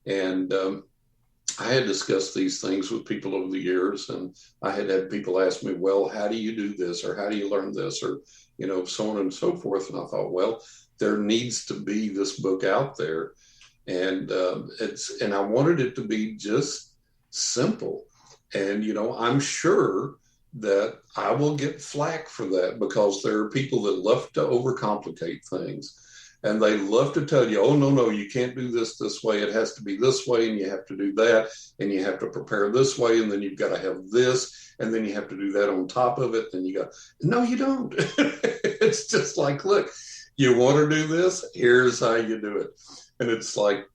And I had discussed these things with people over the years, and I had people ask me, well, how do you do this? Or how do you learn this? Or, so on and so forth. And I thought, well, there needs to be this book out there. And I wanted it to be just simple. And, I'm sure that I will get flack for that, because there are people that love to overcomplicate things. And they love to tell you, oh, no, you can't do this way. It has to be this way, and you have to do that, and you have to prepare this way, and then you've got to have this, and then you have to do that on top of it. And you go, no, you don't. It's just like, look, you want to do this? Here's how you do it. And it's like,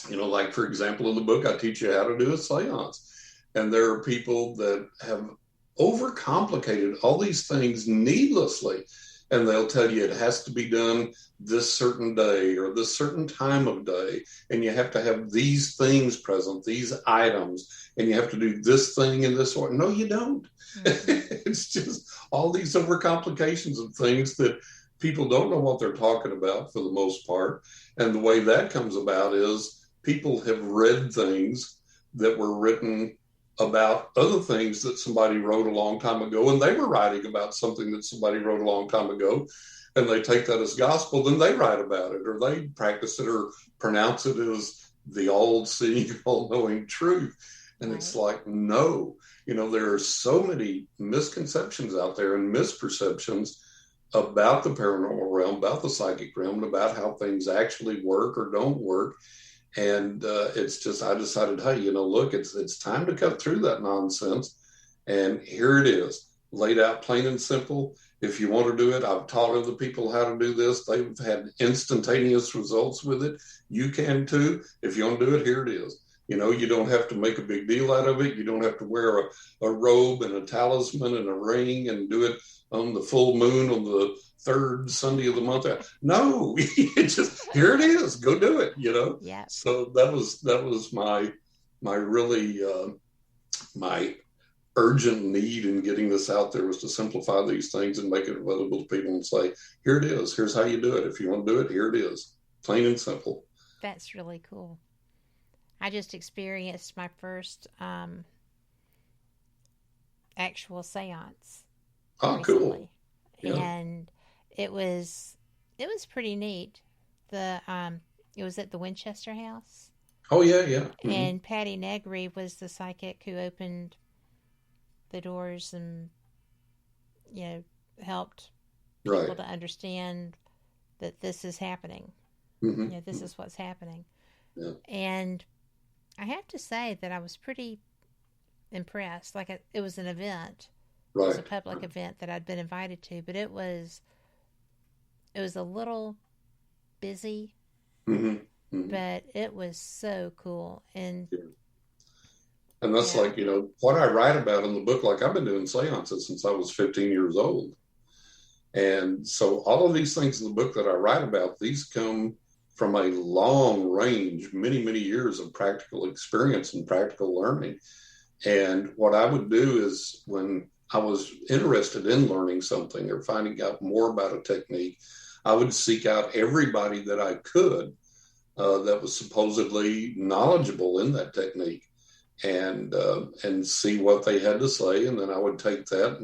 like, for example, in the book, I teach you how to do a seance. And there are people that have overcomplicated all these things needlessly. and they'll tell you it has to be done this certain day or this certain time of day, and you have to have these things present, these items, and you have to do this thing in this order. No, you don't. It's just all these overcomplications of things that people don't know what they're talking about for the most part. And the way that comes about is people have read things that were written about other things that somebody wrote a long time ago, and they were writing about something that somebody wrote a long time ago, and they take that as gospel, then they write about it, or they practice it or pronounce it as the all-seeing, all-knowing truth. And It's like, no, there are so many misconceptions out there and misperceptions about the paranormal realm, about the psychic realm, and about how things actually work or don't work. And it's just, I decided, hey, look, it's time to cut through that nonsense. And here it is, laid out plain and simple. If you want to do it, I've taught other people how to do this. They've had instantaneous results with it. You can too. If you want to do it, here it is. You don't have to make a big deal out of it. You don't have to wear a robe and a talisman and a ring and do it on the full moon on the third Sunday of the month. No, it's just, here it is. Go do it, Yeah. So that was my really, my urgent need in getting this out there was to simplify these things and make it available to people and say, here it is. Here's how you do it. If you want to do it, here it is. Plain and simple. That's really cool. I just experienced my first actual seance. Oh, recently. cool. Yeah. And it was pretty neat. It was at the Winchester House. Oh, yeah. Mm-hmm. And Patty Negri was the psychic who opened the doors and, helped people to understand that this is happening. Mm-hmm. This is what's happening. Yeah. And I have to say that I was pretty impressed. Like, it was an event. Right. It was a public event that I'd been invited to, but it was a little busy, but it was so cool. And that's like, what I write about in the book, like I've been doing seances since I was 15 years old. And so all of these things in the book that I write about, these come from a long range, many, many years of practical experience and practical learning. And what I would do is when I was interested in learning something or finding out more about a technique, I would seek out everybody that I could that was supposedly knowledgeable in that technique and see what they had to say. And then I would take that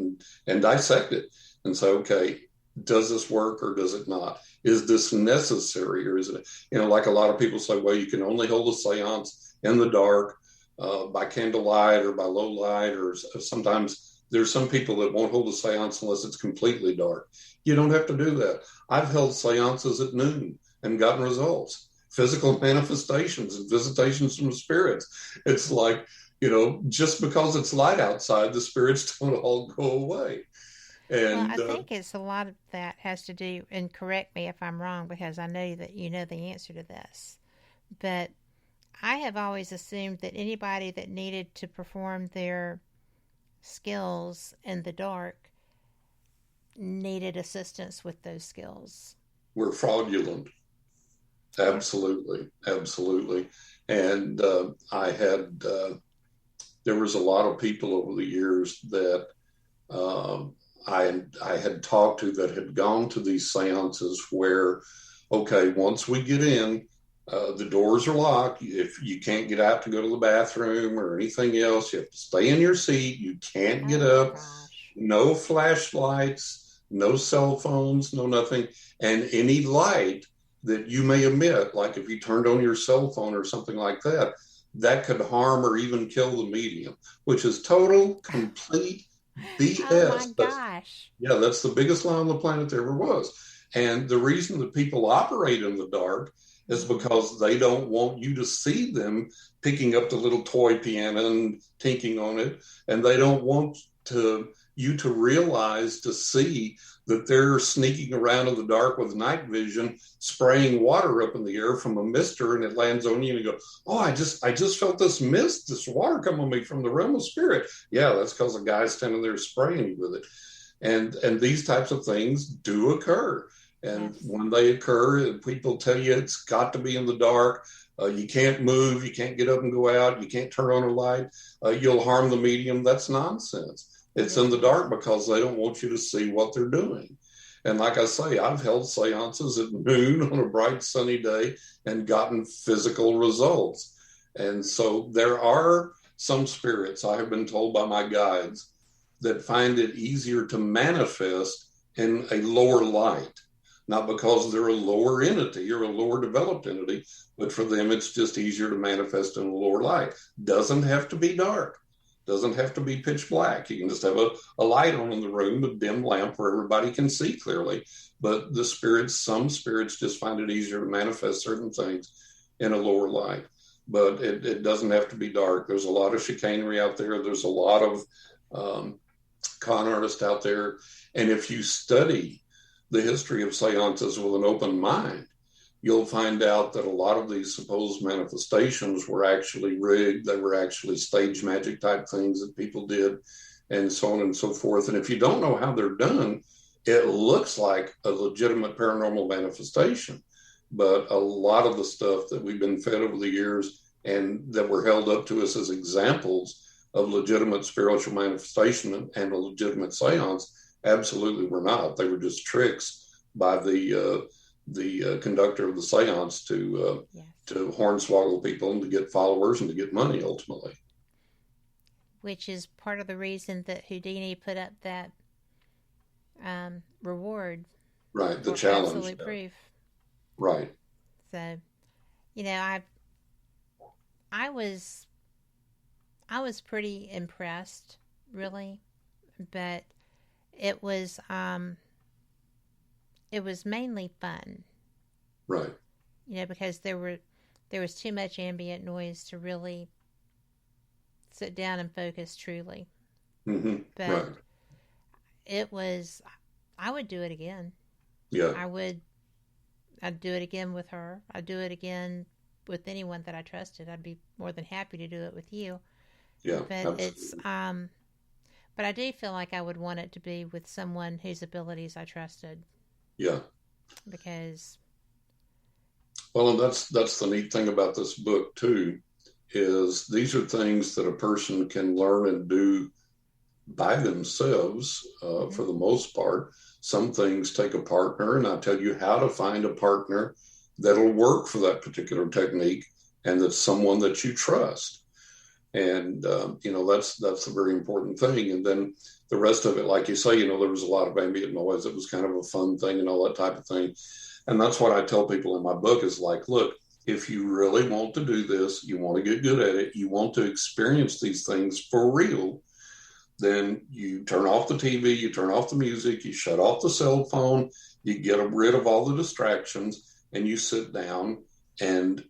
and dissect it and say, okay, does this work or does it not? Is this necessary or is it, like a lot of people say, well, you can only hold a seance in the dark by candlelight or by low light, or sometimes there's some people that won't hold a seance unless it's completely dark. You don't have to do that. I've held seances at noon and gotten results, physical manifestations and visitations from spirits. It's like, just because it's light outside, the spirits don't all go away. And I think it's a lot of that has to do, and correct me if I'm wrong, because I know that you know the answer to this, but I have always assumed that anybody that needed to perform their skills in the dark needed assistance with those skills. We're fraudulent. Absolutely. And there was a lot of people over the years that I had talked to that had gone to these seances where, okay, once we get in, the doors are locked. If you can't get out to go to the bathroom or anything else, you have to stay in your seat. You can't get up. No flashlights, no cell phones, no nothing. And any light that you may emit, like if you turned on your cell phone or something like that, that could harm or even kill the medium, which is total, complete BS. Oh my gosh. That's the biggest lie on the planet there ever was. And the reason that people operate in the dark is because they don't want you to see them picking up the little toy piano and tinking on it. And they don't want you to realize, to see that they're sneaking around in the dark with night vision, spraying water up in the air from a mister, and it lands on you and you go, oh, I just felt this mist, this water come on me from the realm of spirit. Yeah, that's because a guy's standing there spraying you with it. And these types of things do occur. And when they occur, people tell you it's got to be in the dark. You can't move. You can't get up and go out. You can't turn on a light. You'll harm the medium. That's nonsense. It's in the dark because they don't want you to see what they're doing. And like I say, I've held seances at noon on a bright sunny day and gotten physical results. And so there are some spirits, I have been told by my guides, that find it easier to manifest in a lower light. Not because they're a lower entity or a lower developed entity, but for them it's just easier to manifest in a lower light. Doesn't have to be dark. Doesn't have to be pitch black. You can just have a light on in the room, a dim lamp where everybody can see clearly. But some spirits just find it easier to manifest certain things in a lower light. But it doesn't have to be dark. There's a lot of chicanery out there. There's a lot of con artists out there. And if you study the history of seances with an open mind, you'll find out that a lot of these supposed manifestations were actually rigged. They were actually stage magic type things that people did, and so on and so forth. And if you don't know how they're done, it looks like a legitimate paranormal manifestation. But a lot of the stuff that we've been fed over the years and that were held up to us as examples of legitimate spiritual manifestation and a legitimate seance absolutely were not. They were just tricks by the conductor of the seance to hornswoggle people and to get followers and to get money ultimately. Which is part of the reason that Houdini put up that reward. Right, the challenge. Absolute proof. Right. So, I was pretty impressed, really, but it was mainly fun. Right. Because there was too much ambient noise to really sit down and focus truly. Mm-hmm. But right. I would do it again. Yeah. I'd do it again with her. I'd do it again with anyone that I trusted. I'd be more than happy to do it with you. Yeah. But absolutely. But I do feel like I would want it to be with someone whose abilities I trusted. Yeah. Because. Well, and that's the neat thing about this book too, is these are things that a person can learn and do by themselves for the most part. Some things take a partner, and I tell you how to find a partner that'll work for that particular technique and that's someone that you trust. And, that's a very important thing. And then the rest of it, like you say, there was a lot of ambient noise. It was kind of a fun thing and all that type of thing. And that's what I tell people in my book is like, look, if you really want to do this, you want to get good at it, you want to experience these things for real, then you turn off the TV, you turn off the music, you shut off the cell phone, you get rid of all the distractions, and you sit down and,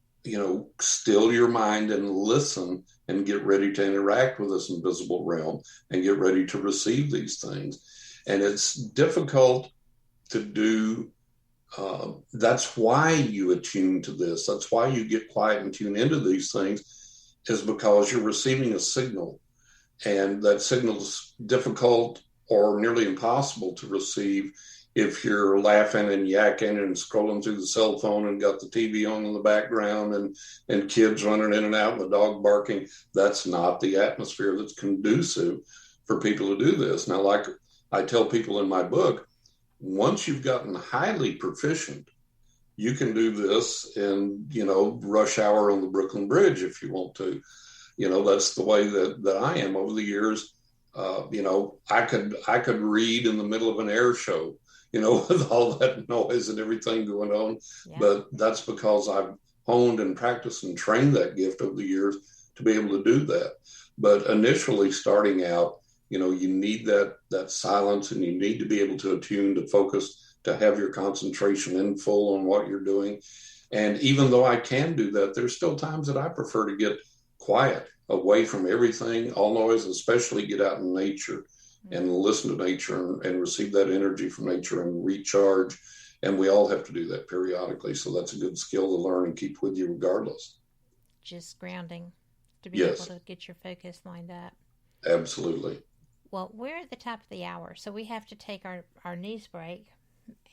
still your mind and listen and get ready to interact with this invisible realm and get ready to receive these things. And it's difficult to do. That's why you attune to this. That's why you get quiet and tune into these things, is because you're receiving a signal. And that signal is difficult or nearly impossible to receive if you're laughing and yakking and scrolling through the cell phone and got the TV on in the background and kids running in and out and the dog barking. That's not the atmosphere that's conducive for people to do this. Now, like I tell people in my book, once you've gotten highly proficient, you can do this in, rush hour on the Brooklyn Bridge if you want to. That's the way that I am over the years. I could read in the middle of an air show, with all that noise and everything going on. Yeah. But that's because I've honed and practiced and trained that gift over the years to be able to do that. But initially starting out, you need that silence, and you need to be able to attune, to focus, to have your concentration in full on what you're doing. And even though I can do that, there's still times that I prefer to get quiet, away from everything, all noise, especially get out in nature and listen to nature and receive that energy from nature and recharge. And we all have to do that periodically. So that's a good skill to learn and keep with you regardless. Just grounding to be able to get your focus lined up. Absolutely. Well, we're at the top of the hour, so we have to take our news break.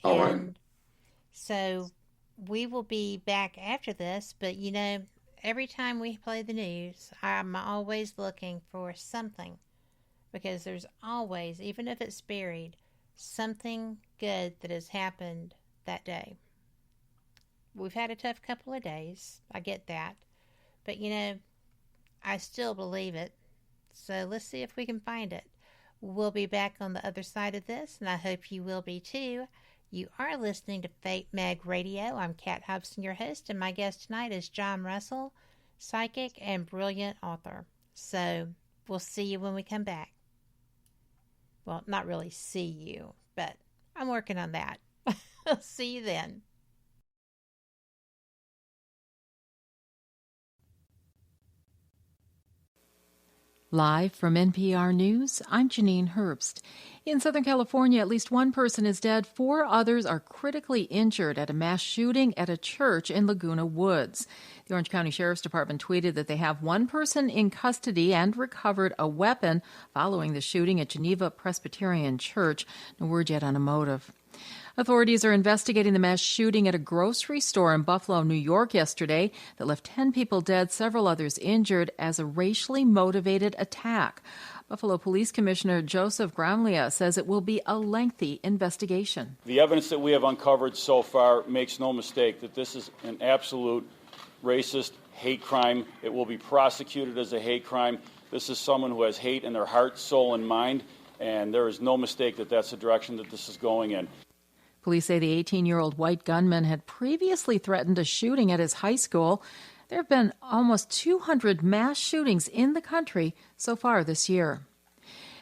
All and right. So we will be back after this, but every time we play the news, I'm always looking for something, because there's always, even if it's buried, something good that has happened that day. We've had a tough couple of days. I get that. But, I still believe it. So let's see if we can find it. We'll be back on the other side of this, and I hope you will be too. You are listening to Fate Mag Radio. I'm Kat Hobson, your host, and my guest tonight is John Russell, psychic and brilliant author. So we'll see you when we come back. Well, not really see you, but I'm working on that. See you then. Live from NPR News, I'm Janine Herbst. In Southern California, at least one person is dead. 4 others are critically injured at a mass shooting at a church in Laguna Woods. The Orange County Sheriff's Department tweeted that they have one person in custody and recovered a weapon following the shooting at Geneva Presbyterian Church. No word yet on a motive. Authorities are investigating the mass shooting at a grocery store in Buffalo, New York yesterday that left 10 people dead, several others injured as a racially motivated attack. Buffalo Police Commissioner Joseph Gramlia says it will be a lengthy investigation. The evidence that we have uncovered so far makes no mistake that this is an absolute racist hate crime. It will be prosecuted as a hate crime. This is someone who has hate in their heart, soul, and mind, and there is no mistake that that's the direction that this is going in. Police say the 18-year-old white gunman had previously threatened a shooting at his high school. There have been almost 200 mass shootings in the country so far this year.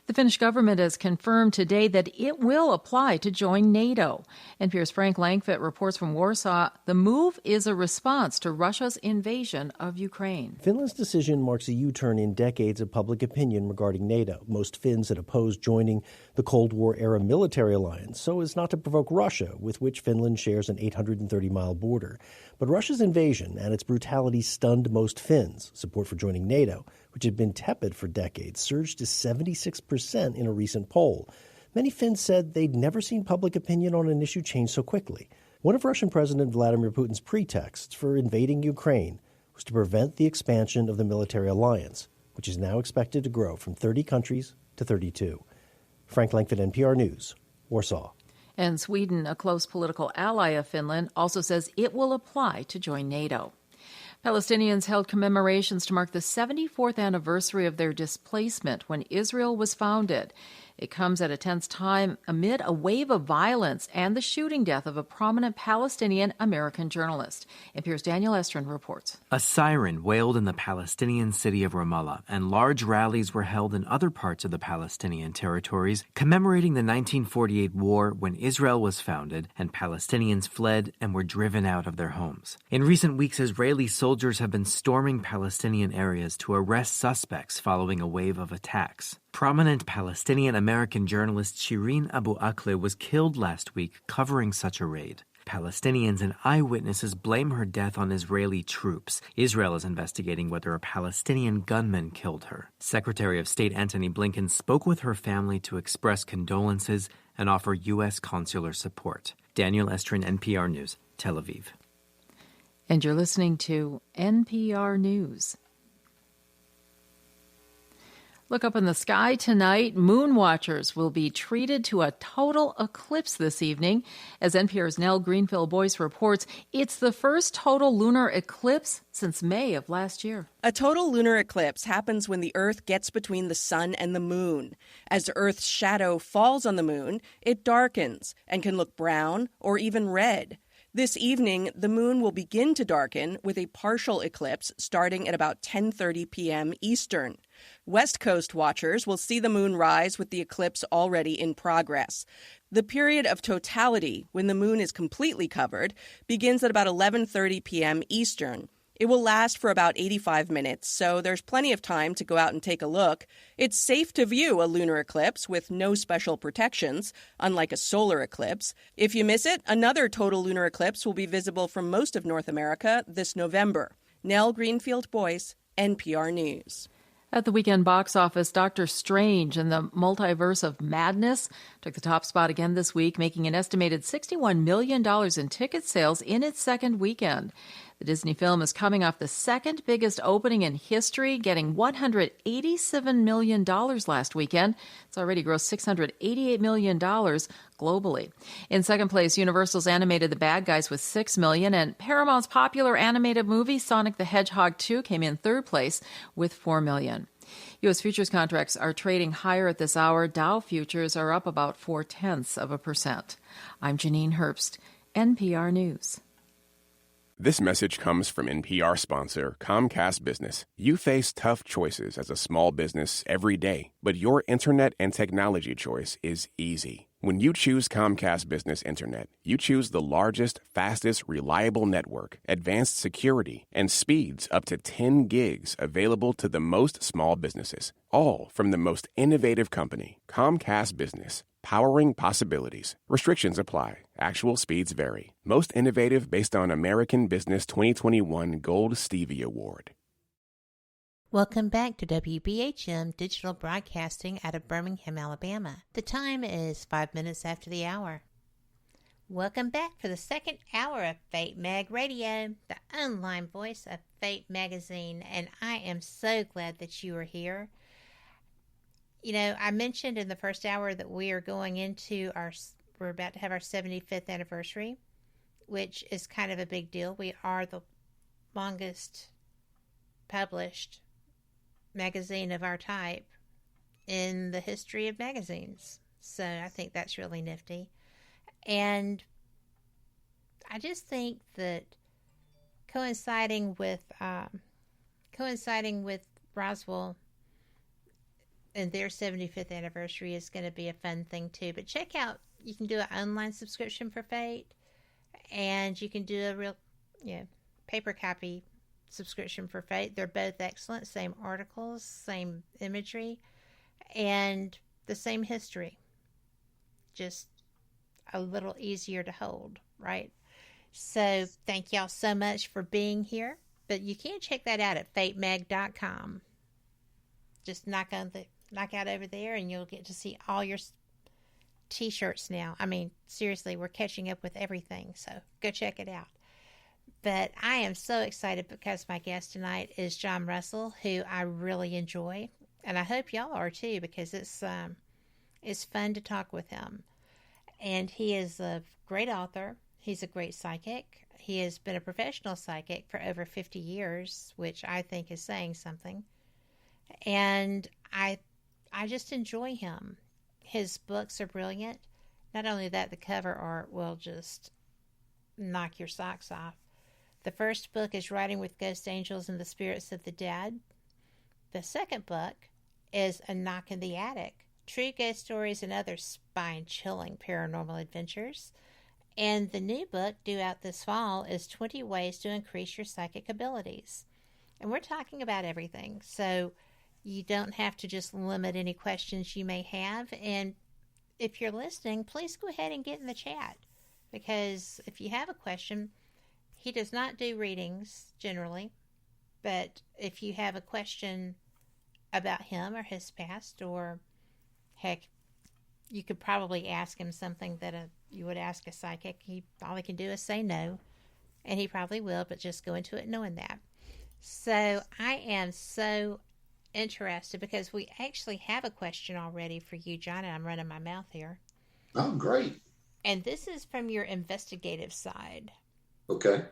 The Finnish government has confirmed today that it will apply to join NATO. NPR's Frank Langfitt reports from Warsaw. The move is a response to Russia's invasion of Ukraine. Finland's decision marks a U-turn in decades of public opinion regarding NATO. Most Finns had opposed joining the Cold War-era military alliance so as not to provoke Russia, with which Finland shares an 830-mile border. But Russia's invasion and its brutality stunned most Finns. Support for joining NATO, which had been tepid for decades, surged to 76% in a recent poll. Many Finns said they'd never seen public opinion on an issue change so quickly. One of Russian President Vladimir Putin's pretexts for invading Ukraine was to prevent the expansion of the military alliance, which is now expected to grow from 30 countries to 32. Frank Langfitt, NPR News, Warsaw. And Sweden, a close political ally of Finland, also says it will apply to join NATO. Palestinians held commemorations to mark the 74th anniversary of their displacement when Israel was founded. It comes at a tense time amid a wave of violence and the shooting death of a prominent Palestinian-American journalist. NPR's Daniel Estrin reports. A siren wailed in the Palestinian city of Ramallah, and large rallies were held in other parts of the Palestinian territories, commemorating the 1948 war when Israel was founded and Palestinians fled and were driven out of their homes. In recent weeks, Israeli soldiers have been storming Palestinian areas to arrest suspects following a wave of attacks. Prominent Palestinian-American journalist Shireen Abu Akleh was killed last week covering such a raid. Palestinians and eyewitnesses blame her death on Israeli troops. Israel is investigating whether a Palestinian gunman killed her. Secretary of State Antony Blinken spoke with her family to express condolences and offer U.S. consular support. Daniel Estrin, NPR News, Tel Aviv. And you're listening to NPR News. Look up in the sky tonight. Moon watchers will be treated to a total eclipse this evening. As NPR's Nell Greenfield-Boyce reports, it's the first total lunar eclipse since May of last year. A total lunar eclipse happens when the Earth gets between the sun and the moon. As the Earth's shadow falls on the moon, it darkens and can look brown or even red. This evening, the moon will begin to darken with a partial eclipse starting at about 10:30 p.m. Eastern. West Coast watchers will see the moon rise with the eclipse already in progress. The period of totality, when the moon is completely covered, begins at about 11:30 p.m. Eastern. It will last for about 85 minutes, so there's plenty of time to go out and take a look. It's safe to view a lunar eclipse with no special protections, unlike a solar eclipse. If you miss it, another total lunar eclipse will be visible from most of North America this November. Nell Greenfield-Boyce, NPR News. At the weekend box office, Doctor Strange and the Multiverse of Madness took the top spot again this week, making an estimated $61 million in ticket sales in its second weekend. The Disney film is coming off the second biggest opening in history, getting $187 million last weekend. It's already grossed $688 million globally. In second place, Universal's animated The Bad Guys with $6 million, and Paramount's popular animated movie Sonic the Hedgehog 2 came in third place with $4 million. U.S. futures contracts are trading higher at this hour. Dow futures are up about 0.4%. I'm Janine Herbst, NPR News. This message comes from NPR sponsor Comcast Business. You face tough choices as a small business every day, but your internet and technology choice is easy. When you choose Comcast Business Internet, you choose the largest, fastest, reliable network, advanced security, and speeds up to 10 gigs available to the most small businesses, all from the most innovative company, Comcast Business. Powering possibilities. Restrictions apply. Actual speeds vary. Most innovative based on American Business 2021 Gold Stevie Award. Welcome back to WBHM Digital Broadcasting out of Birmingham, Alabama. The time is 5 minutes after the hour. Welcome back for the second hour of Fate Mag Radio, the online voice of Fate Magazine, and I am so glad that you are here. You know, I mentioned in the first hour that we're about to have our 75th anniversary, which is kind of a big deal. We are the longest published magazine of our type in the history of magazines. So I think that's really nifty. And I just think that coinciding with Roswell and their 75th anniversary is going to be a fun thing too. But check out, you can do an online subscription for Fate, and you can do a real, paper copy subscription for Fate. They're both excellent, same articles, same imagery, and the same history. Just a little easier to hold, right? So thank y'all so much for being here. But you can check that out at fatemag.com. Just knock out over there and you'll get to see all your t-shirts now. I mean, seriously, we're catching up with everything, so go check it out. But I am so excited because my guest tonight is John Russell, who I really enjoy, and I hope y'all are too, because it's fun to talk with him. And he is a great author. He's a great psychic. He has been a professional psychic for over 50 years, which I think is saying something. And I just enjoy him. His books are brilliant. Not only that, the cover art will just knock your socks off. The first book is Writing with Ghost Angels and the Spirits of the Dead. The second book is A Knock in the Attic, True Ghost Stories and Other Spine-Chilling Paranormal Adventures. And the new book, due out this fall, is 20 Ways to Increase Your Psychic Abilities. And we're talking about everything, so you don't have to just limit any questions you may have. And if you're listening, please go ahead and get in the chat, because if you have a question, he does not do readings generally, but if you have a question about him or his past, or heck, you could probably ask him something that you would ask a psychic. All he can do is say no, and he probably will, but just go into it knowing that. So I am so interested because we actually have a question already for you, John, and I'm running my mouth here. Oh, great. And this is from your investigative side. Okay.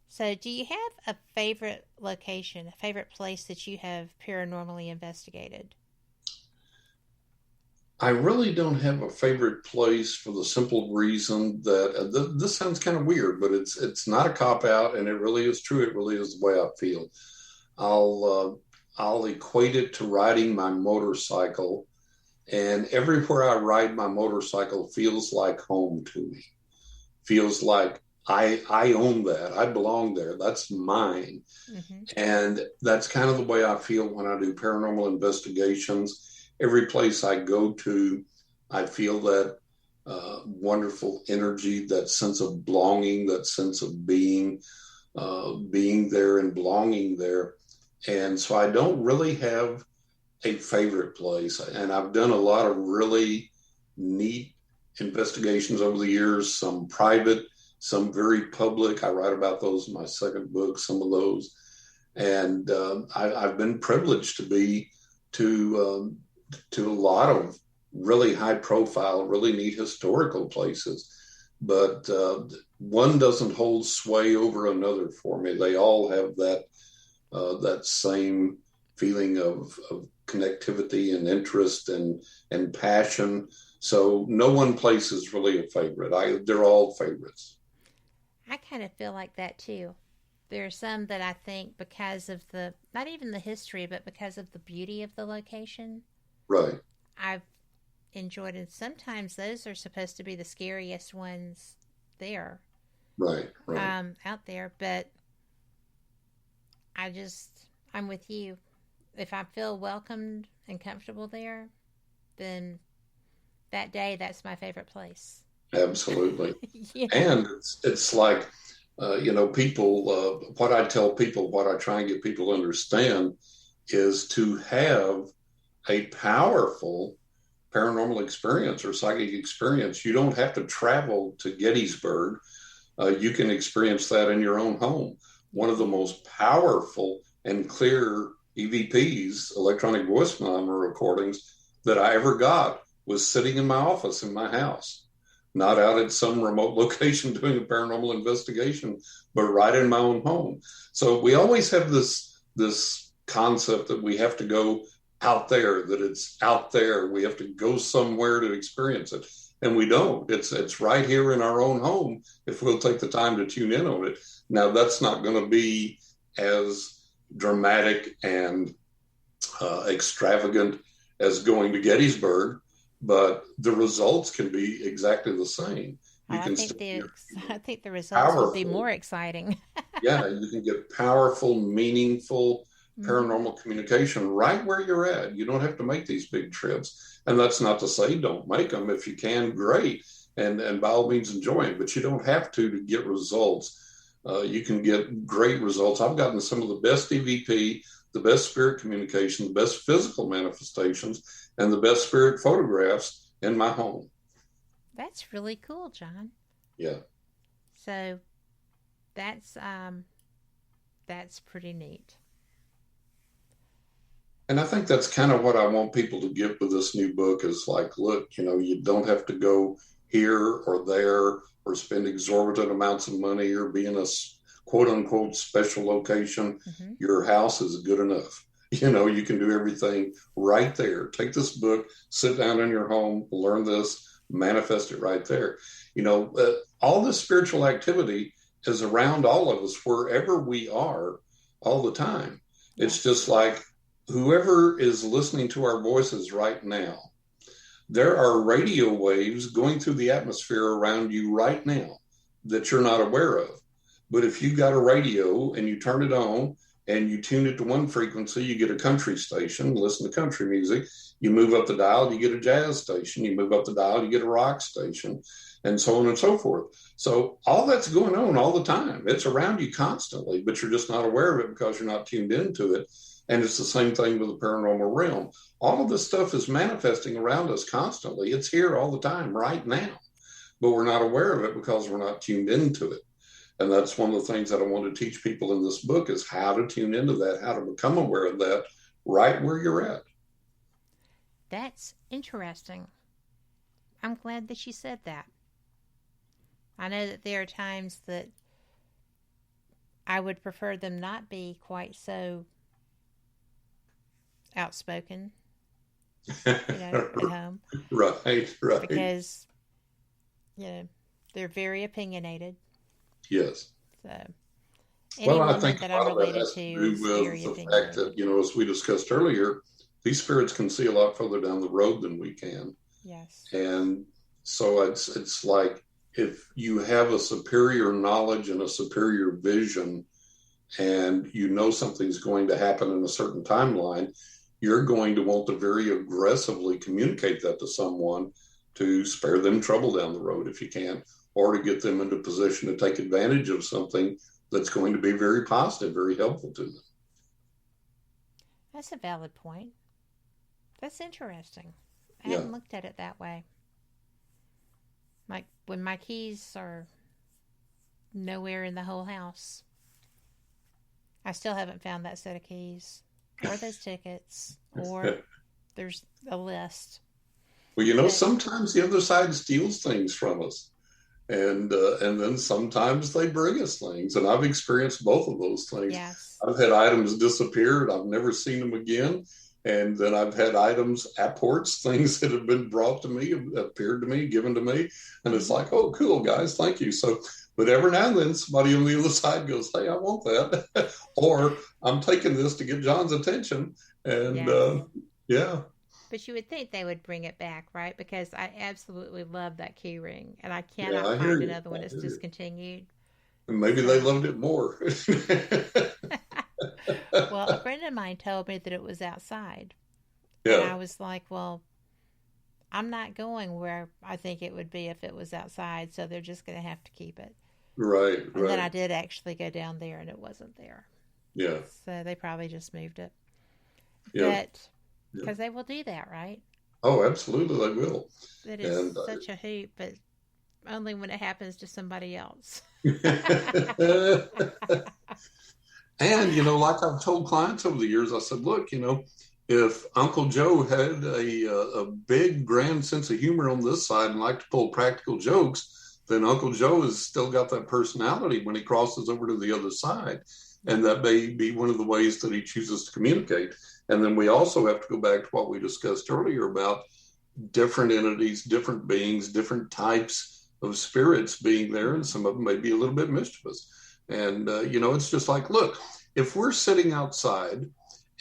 So do you have a favorite location, a favorite place that you have paranormally investigated? I really don't have a favorite place, for the simple reason that this sounds kind of weird, but it's not a cop-out, and it really is true. It really is the way I feel. I'll equate it to riding my motorcycle, and everywhere I ride my motorcycle feels like home to me. Feels like I own that. I belong there. That's mine. Mm-hmm. And that's kind of the way I feel when I do paranormal investigations. Every place I go to, I feel that wonderful energy, that sense of belonging, that sense of being there and belonging there. And so I don't really have a favorite place. And I've done a lot of really neat investigations over the years, some private, some very public. I write about those in my second book, some of those. And I've been privileged to be to a lot of really high profile, really neat historical places. But one doesn't hold sway over another for me. They all have that same feeling of connectivity and interest and passion. So no one place is really a favorite. They're all favorites. I kind of feel like that too. There are some that I think because of not even the history, but because of the beauty of the location. Right. I've enjoyed it. Sometimes those are supposed to be the scariest ones there. Right. Out there. But I'm with you. If I feel welcomed and comfortable there, then that day, that's my favorite place. Absolutely. Yeah. And it's like, people, what I tell people, what I try and get people to understand is to have a powerful paranormal experience or psychic experience. You don't have to travel to Gettysburg. You can experience that in your own home. One of the most powerful and clear EVPs, electronic voice phenomena recordings, that I ever got was sitting in my office in my house, not out at some remote location doing a paranormal investigation, but right in my own home. So we always have this concept that we have to go out there, that it's out there. We have to go somewhere to experience it. And we don't. It's right here in our own home if we'll take the time to tune in on it. Now, that's not going to be as dramatic and extravagant as going to Gettysburg, but the results can be exactly the same. I think the results will be more exciting. Yeah, you can get powerful, meaningful paranormal communication right where you're at. You don't have to make these big trips. And that's not to say don't make them. If you can, great. And by all means, enjoy them. But you don't have to get results. You can get great results. I've gotten some of the best EVP, the best spirit communication, the best physical manifestations, and the best spirit photographs in my home. That's really cool, John. Yeah. So that's pretty neat. And I think that's kind of what I want people to get with this new book is like, look, you don't have to go here or there or spend exorbitant amounts of money or be in a quote unquote special location. Mm-hmm. Your house is good enough. You can do everything right there. Take this book, sit down in your home, learn this, manifest it right there. All this spiritual activity is around all of us, wherever we are all the time. It's just like whoever is listening to our voices right now, there are radio waves going through the atmosphere around you right now that you're not aware of. But if you got a radio and you turn it on and you tune it to one frequency, you get a country station, listen to country music. You move up the dial, you get a jazz station. You move up the dial, you get a rock station, and so on and so forth. So all that's going on all the time. It's around you constantly, but you're just not aware of it because you're not tuned into it. And it's the same thing with the paranormal realm. All of this stuff is manifesting around us constantly. It's here all the time, right now. But we're not aware of it because we're not tuned into it. And that's one of the things that I want to teach people in this book is how to tune into that, how to become aware of that right where you're at. That's interesting. I'm glad that you said that. I know that there are times that I would prefer them not be quite so outspoken, at home. Right. Because, they're very opinionated. Yes. So, I think that I'm related has to do with the fact that, as we discussed earlier, these spirits can see a lot further down the road than we can. Yes. And so it's like if you have a superior knowledge and a superior vision and something's going to happen in a certain timeline, you're going to want to very aggressively communicate that to someone to spare them trouble down the road if you can, or to get them into a position to take advantage of something that's going to be very positive, very helpful to them. That's a valid point. That's interesting. I hadn't looked at it that way. Like when my keys are nowhere in the whole house. I still haven't found that set of keys or those tickets or there's a list. Well, sometimes the other side steals things from us. And then sometimes they bring us things. And I've experienced both of those things. Yes. I've had items disappear and I've never seen them again. And then I've had items, apports, things that have been brought to me, appeared to me, given to me. And it's like, oh, cool, guys, thank you. So, but every now and then somebody on the other side goes, hey, I want that. Or I'm taking this to get John's attention. And yeah. But you would think they would bring it back, right? Because I absolutely love that key ring. And I cannot find another one that's discontinued. And maybe they loved it more. Well, a friend of mine told me that it was outside. Yeah. And I was like, well, I'm not going where I think it would be if it was outside, so they're just going to have to keep it. Right, and then I did actually go down there, and it wasn't there. Yeah. So they probably just moved it. Yeah. But, because they will do that, right? Oh, absolutely, they will. It is such a hoot, but only when it happens to somebody else. And, like I've told clients over the years, I said, look, if Uncle Joe had a big, grand sense of humor on this side and liked to pull practical jokes, then Uncle Joe has still got that personality when he crosses over to the other side. And that may be one of the ways that he chooses to communicate. And then we also have to go back to what we discussed earlier about different entities, different beings, different types of spirits being there, and some of them may be a little bit mischievous. And, it's just like, look, if we're sitting outside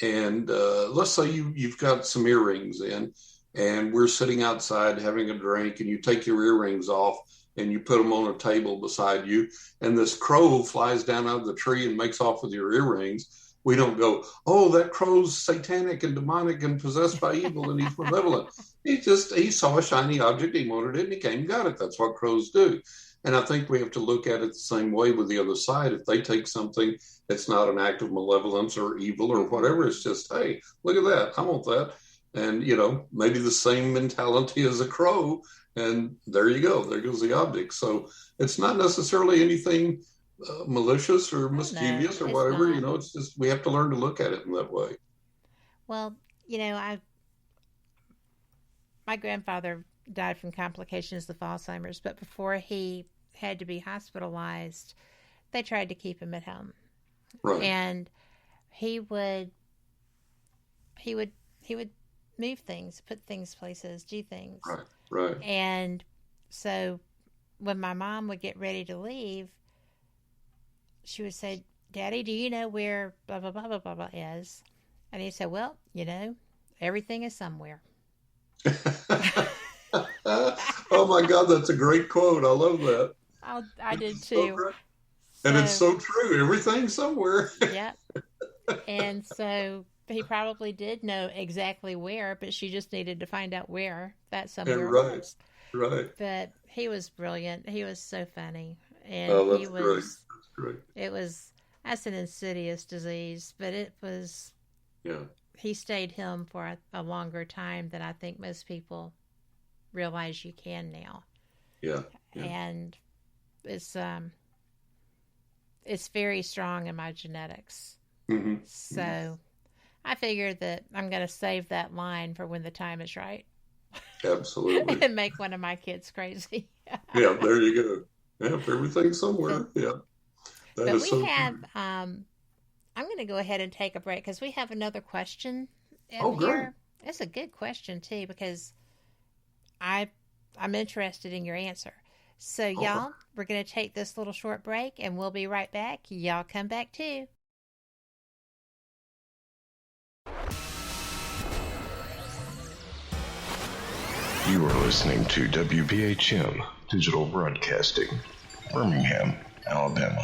and let's say you've got some earrings in and we're sitting outside having a drink and you take your earrings off and you put them on a table beside you and this crow flies down out of the tree and makes off with your earrings, we don't go, oh, that crow's satanic and demonic and possessed by evil and he's malevolent. He saw a shiny object, he wanted it, and he came and got it. That's what crows do. And I think we have to look at it the same way with the other side. If they take something that's not an act of malevolence or evil or whatever, it's just, hey, look at that. I want that. And, maybe the same mentality as a crow. And there you go. There goes the object. So it's not necessarily anything malicious or mischievous or whatever. Not. It's just we have to learn to look at it in that way. Well, my grandfather died from complications of Alzheimer's, but before he had to be hospitalized, they tried to keep him at home. Right. And he would move things, put things places, do things. Right. And so when my mom would get ready to leave, she would say, Daddy, do you know where blah, blah, blah, blah, blah, blah is? And he said, well, everything is somewhere. Oh my God, that's a great quote. I love that. I did too. So, and it's so true. Everything's somewhere. Yep. And so he probably did know exactly where, but she just needed to find out where that somewhere was. Right. But he was brilliant. He was so funny. And that's great. That's great. That's an insidious disease, but it was. Yeah. He stayed home for a longer time than I think most people realize you can now. Yeah. And it's very strong in my genetics. Mm-hmm. So I figured that I'm going to save that line for when the time is right. Absolutely. And make one of my kids crazy. Yeah, there you go. Yeah, everything's somewhere. Yeah. But we have, I'm going to go ahead and take a break because we have another question in here. It's a good question too, because I'm interested in your answer. So y'all, we're going to take this little short break and we'll be right back. Y'all come back too. You are listening to WBHM Digital Broadcasting, Birmingham, Alabama.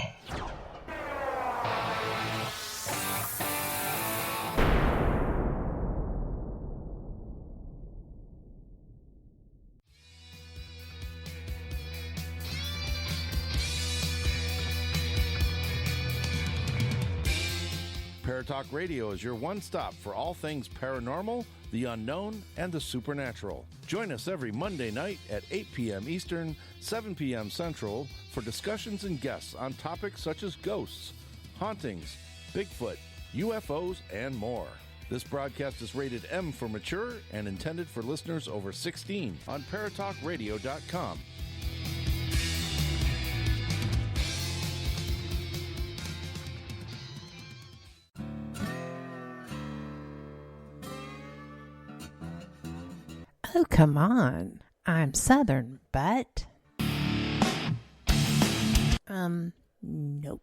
Paratalk Radio is your one-stop for all things paranormal, the unknown, and the supernatural. Join us every Monday night at 8 p.m. Eastern, 7 p.m. Central for discussions and guests on topics such as ghosts, hauntings, Bigfoot, UFOs, and more. This broadcast is rated M for mature and intended for listeners over 16 on paratalkradio.com. Oh, come on. I'm Southern, but... Nope.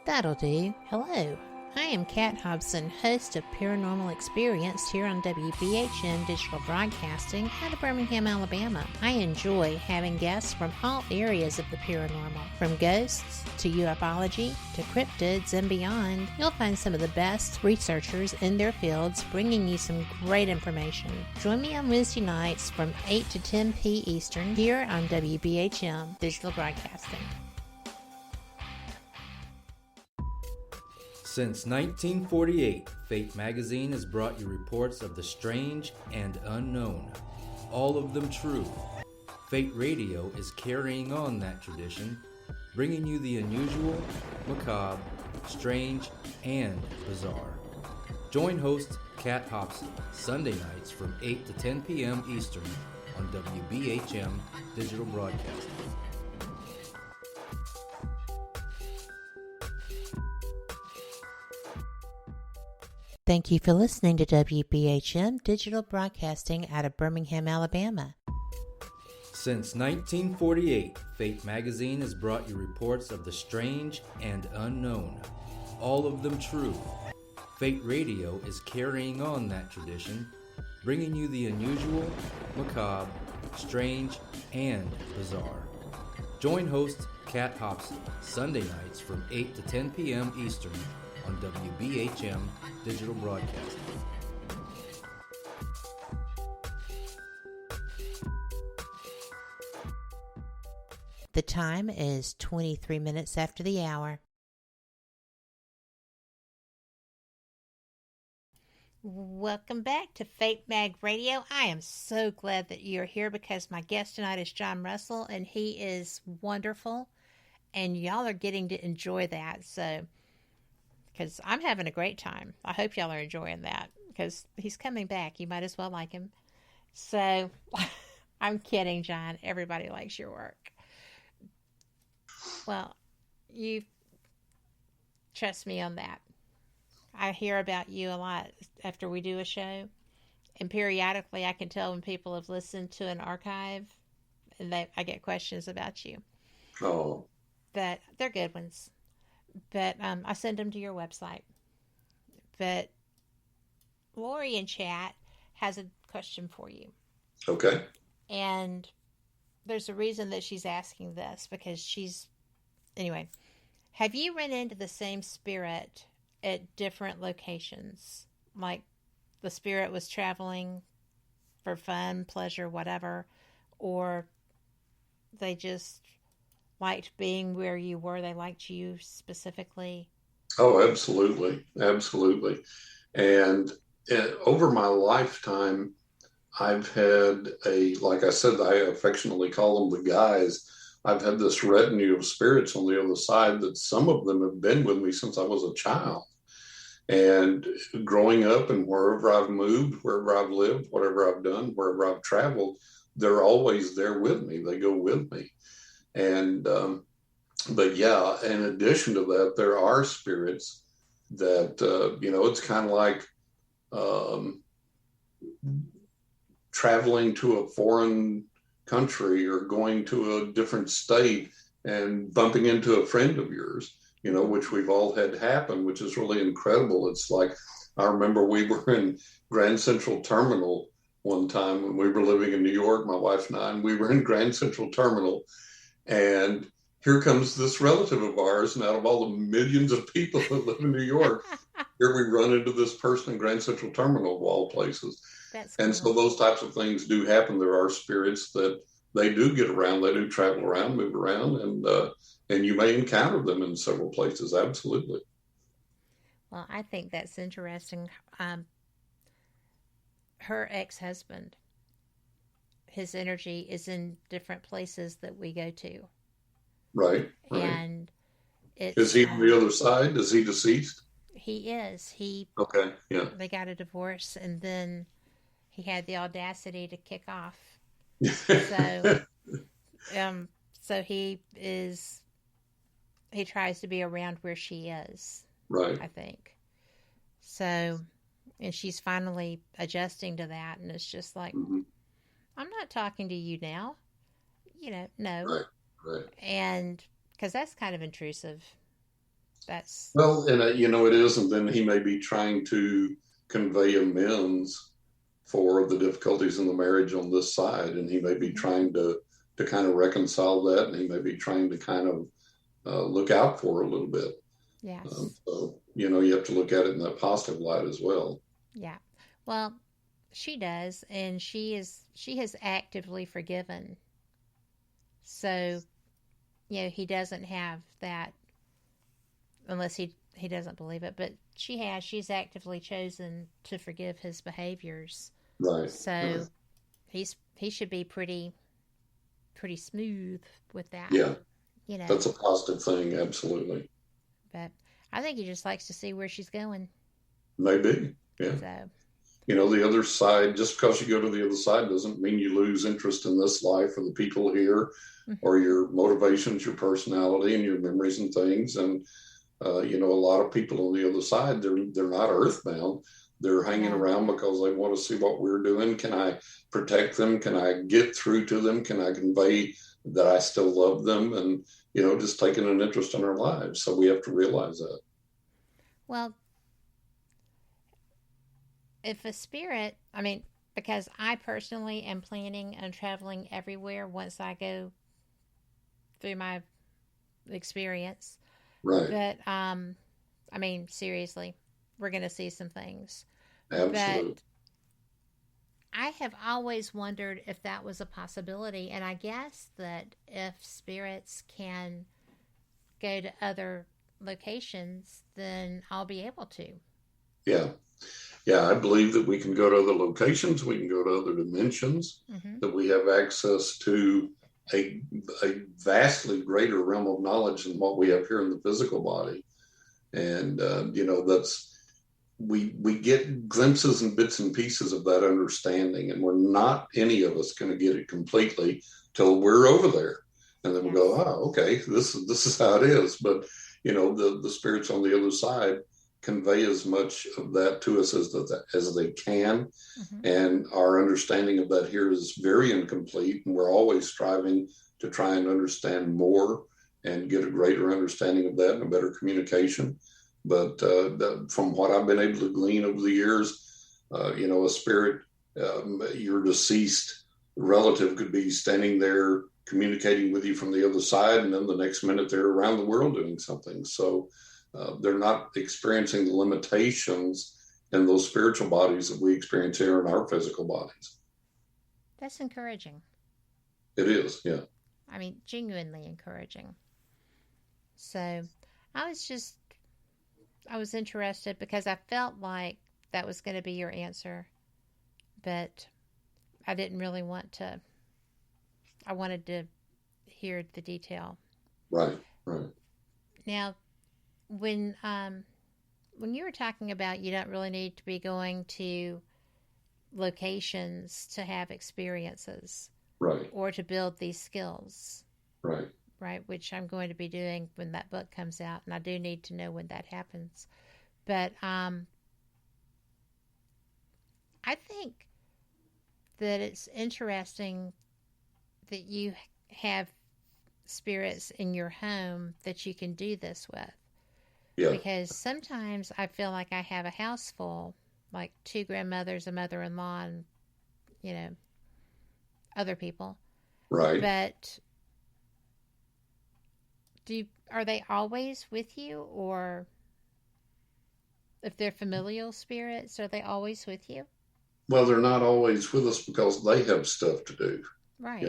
That'll do. Hello. I am Kat Hobson, host of Paranormal Experience here on WBHM Digital Broadcasting out of Birmingham, Alabama. I enjoy having guests from all areas of the paranormal, from ghosts to ufology to cryptids and beyond. You'll find some of the best researchers in their fields bringing you some great information. Join me on Wednesday nights from 8 to 10 p. Eastern here on WBHM Digital Broadcasting. Since 1948, Fate magazine has brought you reports of the strange and unknown, all of them true. Fate Radio is carrying on that tradition, bringing you the unusual, macabre, strange, and bizarre. Join host Kat Hobson Sunday nights from 8 to 10 p.m. Eastern on WBHM Digital Broadcasting. Thank you for listening to WBHM Digital Broadcasting out of Birmingham, Alabama. Since 1948, Fate magazine has brought you reports of the strange and unknown, all of them true. Fate Radio is carrying on that tradition, bringing you the unusual, macabre, strange, and bizarre. Join host Kat Hobson Sunday nights from 8 to 10 p.m. Eastern on WBHM Digital Broadcasting. The time is 23 minutes after the hour. Welcome back to Fate Mag Radio. I am so glad that you're here because my guest tonight is John Russell, and he is wonderful, and y'all are getting to enjoy that. So, because I'm having a great time. I hope y'all are enjoying that because he's coming back. You might as well like him. So, I'm kidding, John. Everybody likes your work. Well, you trust me on that. I hear about you a lot after we do a show. And periodically I can tell when people have listened to an archive and I get questions about you. Oh. But they're good ones. But I send them to your website. But Lori in chat has a question for you. Okay. And there's a reason that she's asking this because anyway, have you run into the same spirit at different locations? Like the spirit was traveling for fun, pleasure, whatever, or they just liked being where you were, they liked you specifically? Oh, absolutely. Absolutely. And over my lifetime, I've had like I said, I affectionately call them the guys. I've had this retinue of spirits on the other side that some of them have been with me since I was a child. And growing up and wherever I've moved, wherever I've lived, whatever I've done, wherever I've traveled, they're always there with me. They go with me. And, but yeah, in addition to that, there are spirits that, it's kind of like traveling to a foreign country or going to a different state and bumping into a friend of yours, which we've all had happen, which is really incredible. It's like, I remember we were in Grand Central Terminal one time when we were living in New York, my wife and I, and we were in Grand Central Terminal, and here comes this relative of ours, and out of all the millions of people that live in New York, here we run into this person in Grand Central Terminal of all places. That's cool. And so those types of things do happen. There are spirits that they do get around, they do travel around, move around, and you may encounter them in several places. Absolutely. Well, I think that's interesting. her ex-husband. His energy is in different places that we go to. Right. And is he on the other side? Is he deceased? He is. Okay. Yeah. They got a divorce, and then he had the audacity to kick off. So he tries to be around where she is. Right. I think. So, and she's finally adjusting to that, and it's just like, I'm not talking to you now. No. Right. And because that's kind of intrusive. Well, and it is, and then he may be trying to convey amends for the difficulties in the marriage on this side, and he may be trying to kind of reconcile that, and he may be trying to kind of look out for her a little bit. Yeah. So you have to look at it in that positive light as well. Yeah. Well, she does, and she has actively forgiven. So, he doesn't have that. Unless he doesn't believe it, but she's actively chosen to forgive his behaviors. Right. So he should be pretty smooth with that. Yeah. That's a positive thing, absolutely. But I think he just likes to see where she's going. Maybe. Yeah. So the other side, just because you go to the other side doesn't mean you lose interest in this life or the people here or your motivations, your personality and your memories and things. And a lot of people on the other side, they're not earthbound. They're hanging around because they want to see what we're doing. Can I protect them? Can I get through to them? Can I convey that I still love them? And, just taking an interest in our lives. So we have to realize that. Well, if a spirit, because I personally am planning on traveling everywhere once I go through my experience. Right. But, seriously, we're going to see some things. Absolutely. But I have always wondered if that was a possibility. And I guess that if spirits can go to other locations, then I'll be able to. Yeah. Yeah, I believe that we can go to other locations. We can go to other dimensions, that we have access to a vastly greater realm of knowledge than what we have here in the physical body. And, we get glimpses and bits and pieces of that understanding, and we're not any of us going to get it completely till we're over there. And then we go, oh, okay, this is how it is. But, the spirits on the other side convey as much of that to us as they can. And our understanding of that here is very incomplete, and we're always striving to try and understand more and get a greater understanding of that and a better communication. But from what I've been able to glean over the years, a spirit, your deceased relative could be standing there communicating with you from the other side, and then the next minute they're around the world doing something. So they're not experiencing the limitations in those spiritual bodies that we experience here in our physical bodies. That's encouraging. It is, yeah. Genuinely encouraging. So I was interested because I felt like that was going to be your answer, but I didn't really want to. I wanted to hear the detail. Right. Now, when you were talking about you don't really need to be going to locations to have experiences, right, or to build these skills, right, which I'm going to be doing when that book comes out, and I do need to know when that happens. But I think that it's interesting that you have spirits in your home that you can do this with. Yeah. Because sometimes I feel like I have a house full, like 2 grandmothers, a mother-in-law, and, other people. Right. But are they always with you, or if they're familial spirits, are they always with you? Well, they're not always with us because they have stuff to do. Right.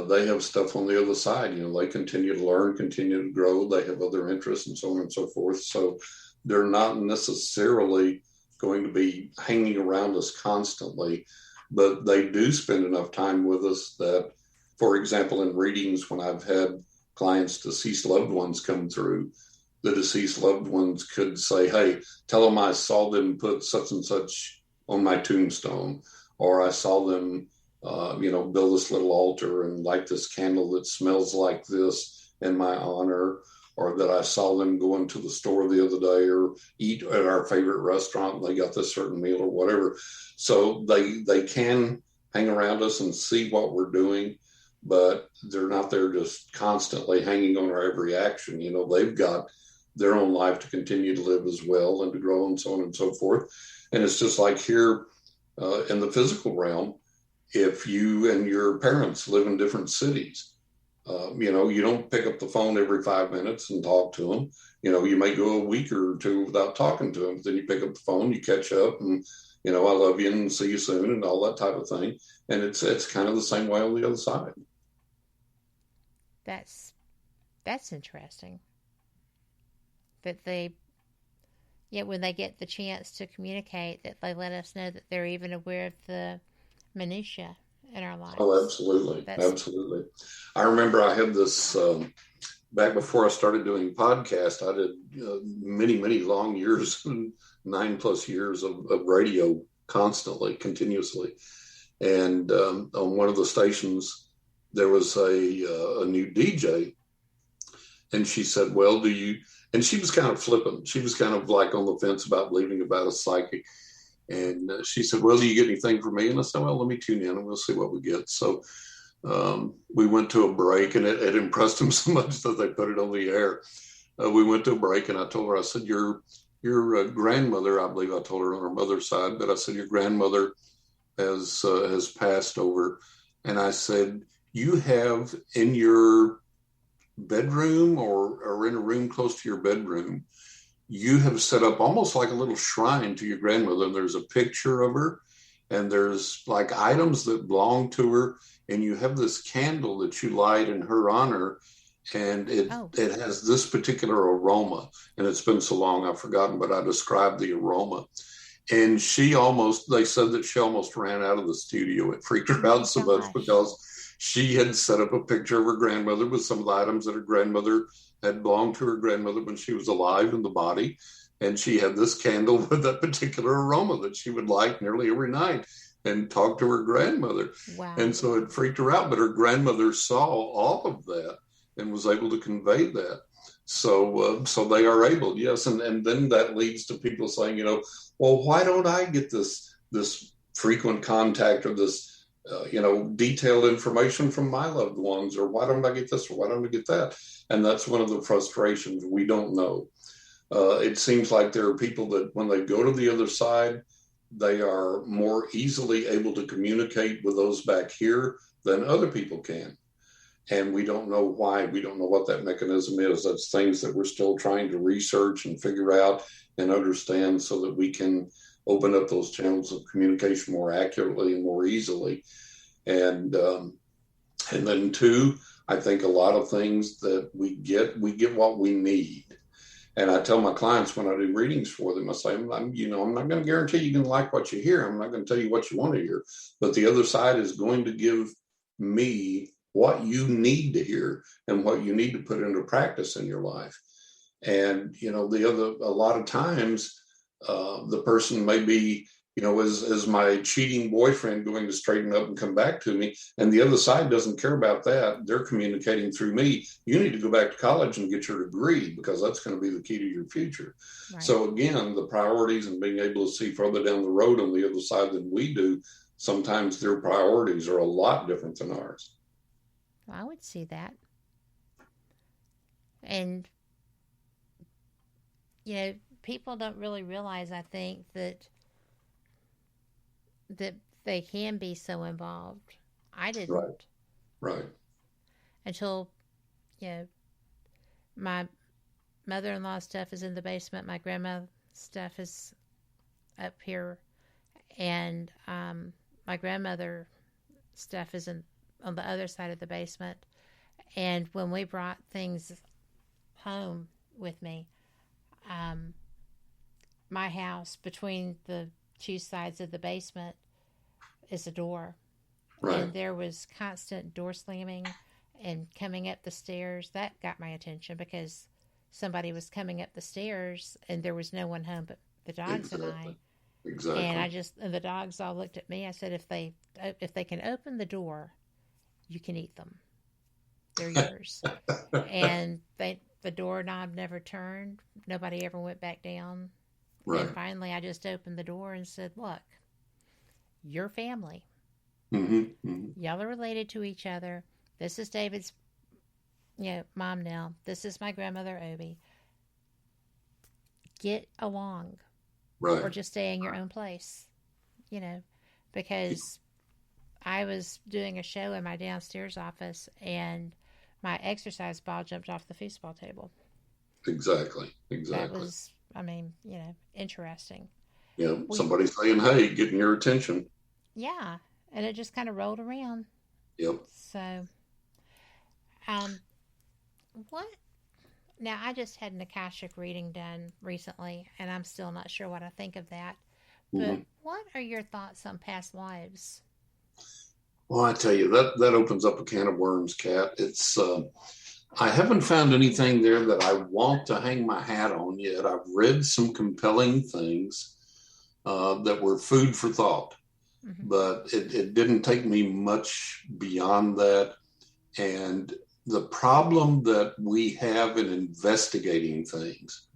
They have stuff on the other side. They continue to learn, continue to grow. They have other interests and so on and so forth. So they're not necessarily going to be hanging around us constantly, but they do spend enough time with us that, for example, in readings, when I've had clients' deceased loved ones come through, the deceased loved ones could say, hey, tell them I saw them put such and such on my tombstone, or I saw them, build this little altar and light this candle that smells like this in my honor, or that I saw them go into the store the other day or eat at our favorite restaurant and they got this certain meal or whatever. So they can hang around us and see what we're doing, but they're not there just constantly hanging on our every action. They've got their own life to continue to live as well and to grow and so on and so forth. And it's just like here in the physical realm, if you and your parents live in different cities, you don't pick up the phone every 5 minutes and talk to them. You may go a week or two without talking to them, but then you pick up the phone, you catch up, and, I love you and see you soon and all that type of thing. And it's kind of the same way on the other side. That's interesting. That when they get the chance to communicate, that they let us know that they're even aware of the minutiae in our lives. Oh, absolutely. Absolutely. I remember I had this, back before I started doing podcasts, I did many, many long years, 9+ years of radio constantly, continuously. And on one of the stations, there was a new DJ. And she said, well, and she was kind of flippant. She was kind of like on the fence about believing about a psychic. And she said, well, do you get anything from me? And I said, well, let me tune in and we'll see what we get. So we went to a break, and it impressed them so much that they put it on the air. We went to a break, and I told her, I said, your grandmother, I believe I told her on her mother's side, but I said, your grandmother has passed over. And I said, you have in your bedroom or in a room close to your bedroom, you have set up almost like a little shrine to your grandmother. And there's a picture of her, and there's like items that belong to her. And you have this candle that you light in her honor. And it has this particular aroma. And it's been so long, I've forgotten, but I described the aroma. And they said that she almost ran out of the studio. It freaked her out so much because she had set up a picture of her grandmother with some of the items that her grandmother had belonged to her grandmother when she was alive in the body. And she had this candle with that particular aroma that she would light nearly every night and talk to her grandmother. Wow. And so it freaked her out, but her grandmother saw all of that and was able to convey that. So they are able, yes. And then that leads to people saying, well, why don't I get this frequent contact or this, detailed information from my loved ones, or why don't I get this, or why don't I get that? And that's one of the frustrations. We don't know. It seems like there are people that when they go to the other side, they are more easily able to communicate with those back here than other people can. And we don't know why. We don't know what that mechanism is. That's things that we're still trying to research and figure out and understand so that we can open up those channels of communication more accurately and more easily. And then two, I think a lot of things that we get what we need. And I tell my clients when I do readings for them, I say, I'm not going to guarantee you can like what you hear. I'm not going to tell you what you want to hear, but the other side is going to give me what you need to hear and what you need to put into practice in your life. And, a lot of times, the person may be, is my cheating boyfriend going to straighten up and come back to me? And the other side doesn't care about that. They're communicating through me. You need to go back to college and get your degree because that's going to be the key to your future. Right. So again, the priorities and being able to see further down the road on the other side than we do, sometimes their priorities are a lot different than ours. I would see that. And, people don't really realize, I think, that they can be so involved. I didn't. Right. Until, my mother-in-law stuff is in the basement. My grandma's stuff is up here. And my grandmother stuff is on the other side of the basement. And when we brought things home with me, my house, between the two sides of the basement, is a door. Right. And there was constant door slamming and coming up the stairs. That got my attention because somebody was coming up the stairs and there was no one home but the dogs and I. Exactly. And the dogs all looked at me. I said, if they can open the door, you can eat them. They're yours. And the doorknob never turned. Nobody ever went back down. Right. And finally, I just opened the door and said, look, you're family. Y'all are related to each other. This is David's, mom now. This is my grandmother, Obie. Get along. Right. Or just stay in your own place, because I was doing a show in my downstairs office and my exercise ball jumped off the foosball table. Exactly. That was, interesting. Yeah, somebody saying, hey, getting your attention. Yeah, and it just kind of rolled around. Yep. So, what? Now, I just had an Akashic reading done recently, and I'm still not sure what I think of that. But what are your thoughts on past lives? Well, I tell you, that opens up a can of worms, Kat. It's I haven't found anything there that I want to hang my hat on yet. I've read some compelling things that were food for thought, but it didn't take me much beyond that. And the problem that we have in investigating things,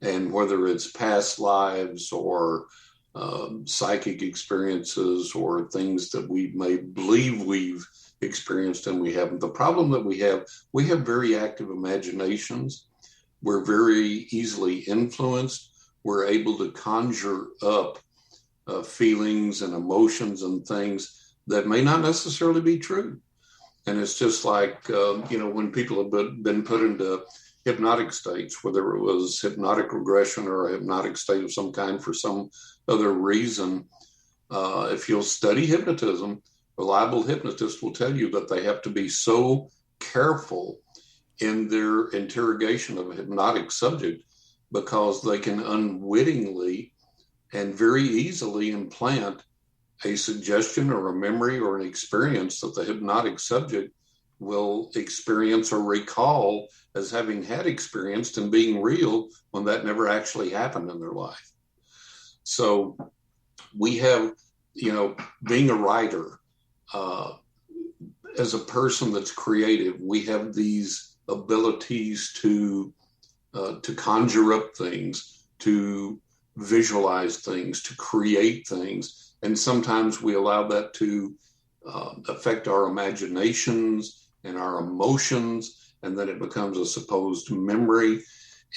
and whether it's past lives or psychic experiences or things that we may believe we've experienced and we haven't. The problem that we have very active imaginations. We're very easily influenced. We're able to conjure up feelings and emotions and things that may not necessarily be true. And it's just like, when people have been put into hypnotic states, whether it was hypnotic regression or a hypnotic state of some kind for some other reason, if you'll study hypnotism, reliable hypnotists will tell you that they have to be so careful in their interrogation of a hypnotic subject because they can unwittingly and very easily implant a suggestion or a memory or an experience that the hypnotic subject will experience or recall as having had experienced and being real when that never actually happened in their life. So we have, being a writer, as a person that's creative, we have these abilities to conjure up things, to visualize things, to create things. And sometimes we allow that to affect our imaginations and our emotions, and then it becomes a supposed memory.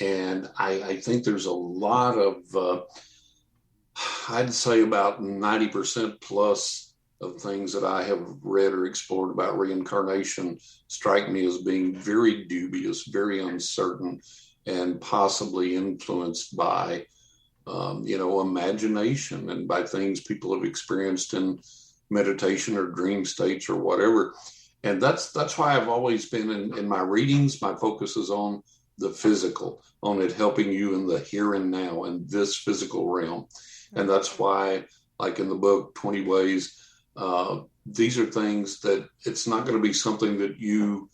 And I think there's a lot of, I'd say about 90% plus of things that I have read or explored about reincarnation strike me as being very dubious, very uncertain, and possibly influenced by imagination and by things people have experienced in meditation or dream states or whatever. And that's why I've always been in my readings, my focus is on the physical, on it helping you in the here and now in this physical realm. And that's why, like in the book, 20 Ways, these are things that it's not going to be something that you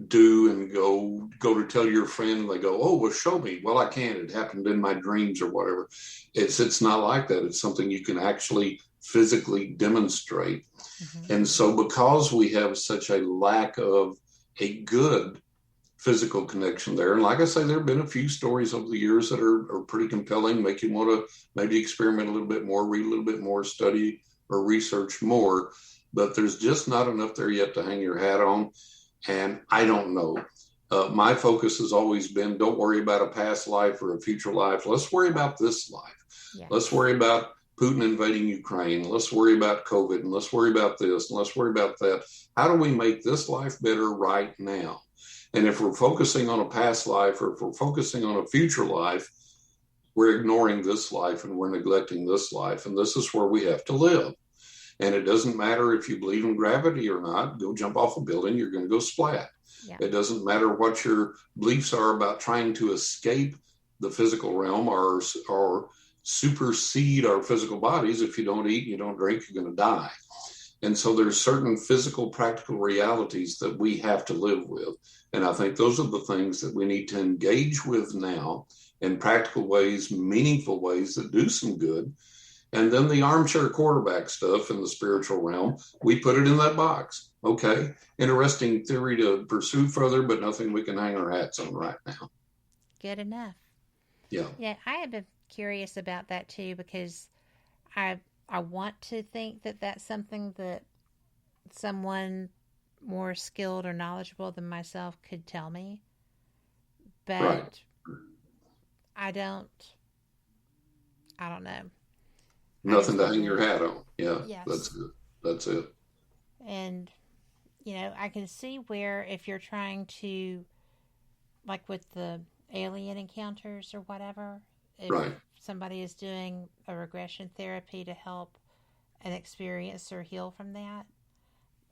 do and go to tell your friend and they go, oh, well, show me. Well, I can't. It happened in my dreams or whatever. It's not like that. It's something you can actually physically demonstrate. And so because we have such a lack of a good physical connection there, and like I say, there have been a few stories over the years that are pretty compelling, make you want to maybe experiment a little bit more, read a little bit more, study or research more, but there's just not enough there yet to hang your hat on. And I don't know. My focus has always been, don't worry about a past life or a future life. Let's worry about this life. Yeah. Let's worry about Putin invading Ukraine. Let's worry about COVID, and let's worry about this, and let's worry about that. How do we make this life better right now? And if we're focusing on a past life, or if we're focusing on a future life, we're ignoring this life and we're neglecting this life. And this is where we have to live. And it doesn't matter if you believe in gravity or not, go jump off a building, you're going to go splat. Yeah. It doesn't matter what your beliefs are about trying to escape the physical realm or supersede our physical bodies. If you don't eat, you don't drink, you're going to die. And so there's certain physical, practical realities that we have to live with. And I think those are the things that we need to engage with now in practical ways, meaningful ways that do some good. And then the armchair quarterback stuff in the spiritual realm, we put it in that box. Okay, interesting theory to pursue further, but nothing we can hang our hats on right now. Good enough. Yeah. Yeah, I have been curious about that too, because I want to think that that's something that someone more skilled or knowledgeable than myself could tell me. But right. I don't know. Nothing to hang your hat on. Yeah, yes. That's it. And, I can see where if you're trying to, like with the alien encounters or whatever, if right. somebody is doing a regression therapy to help an experiencer heal from that,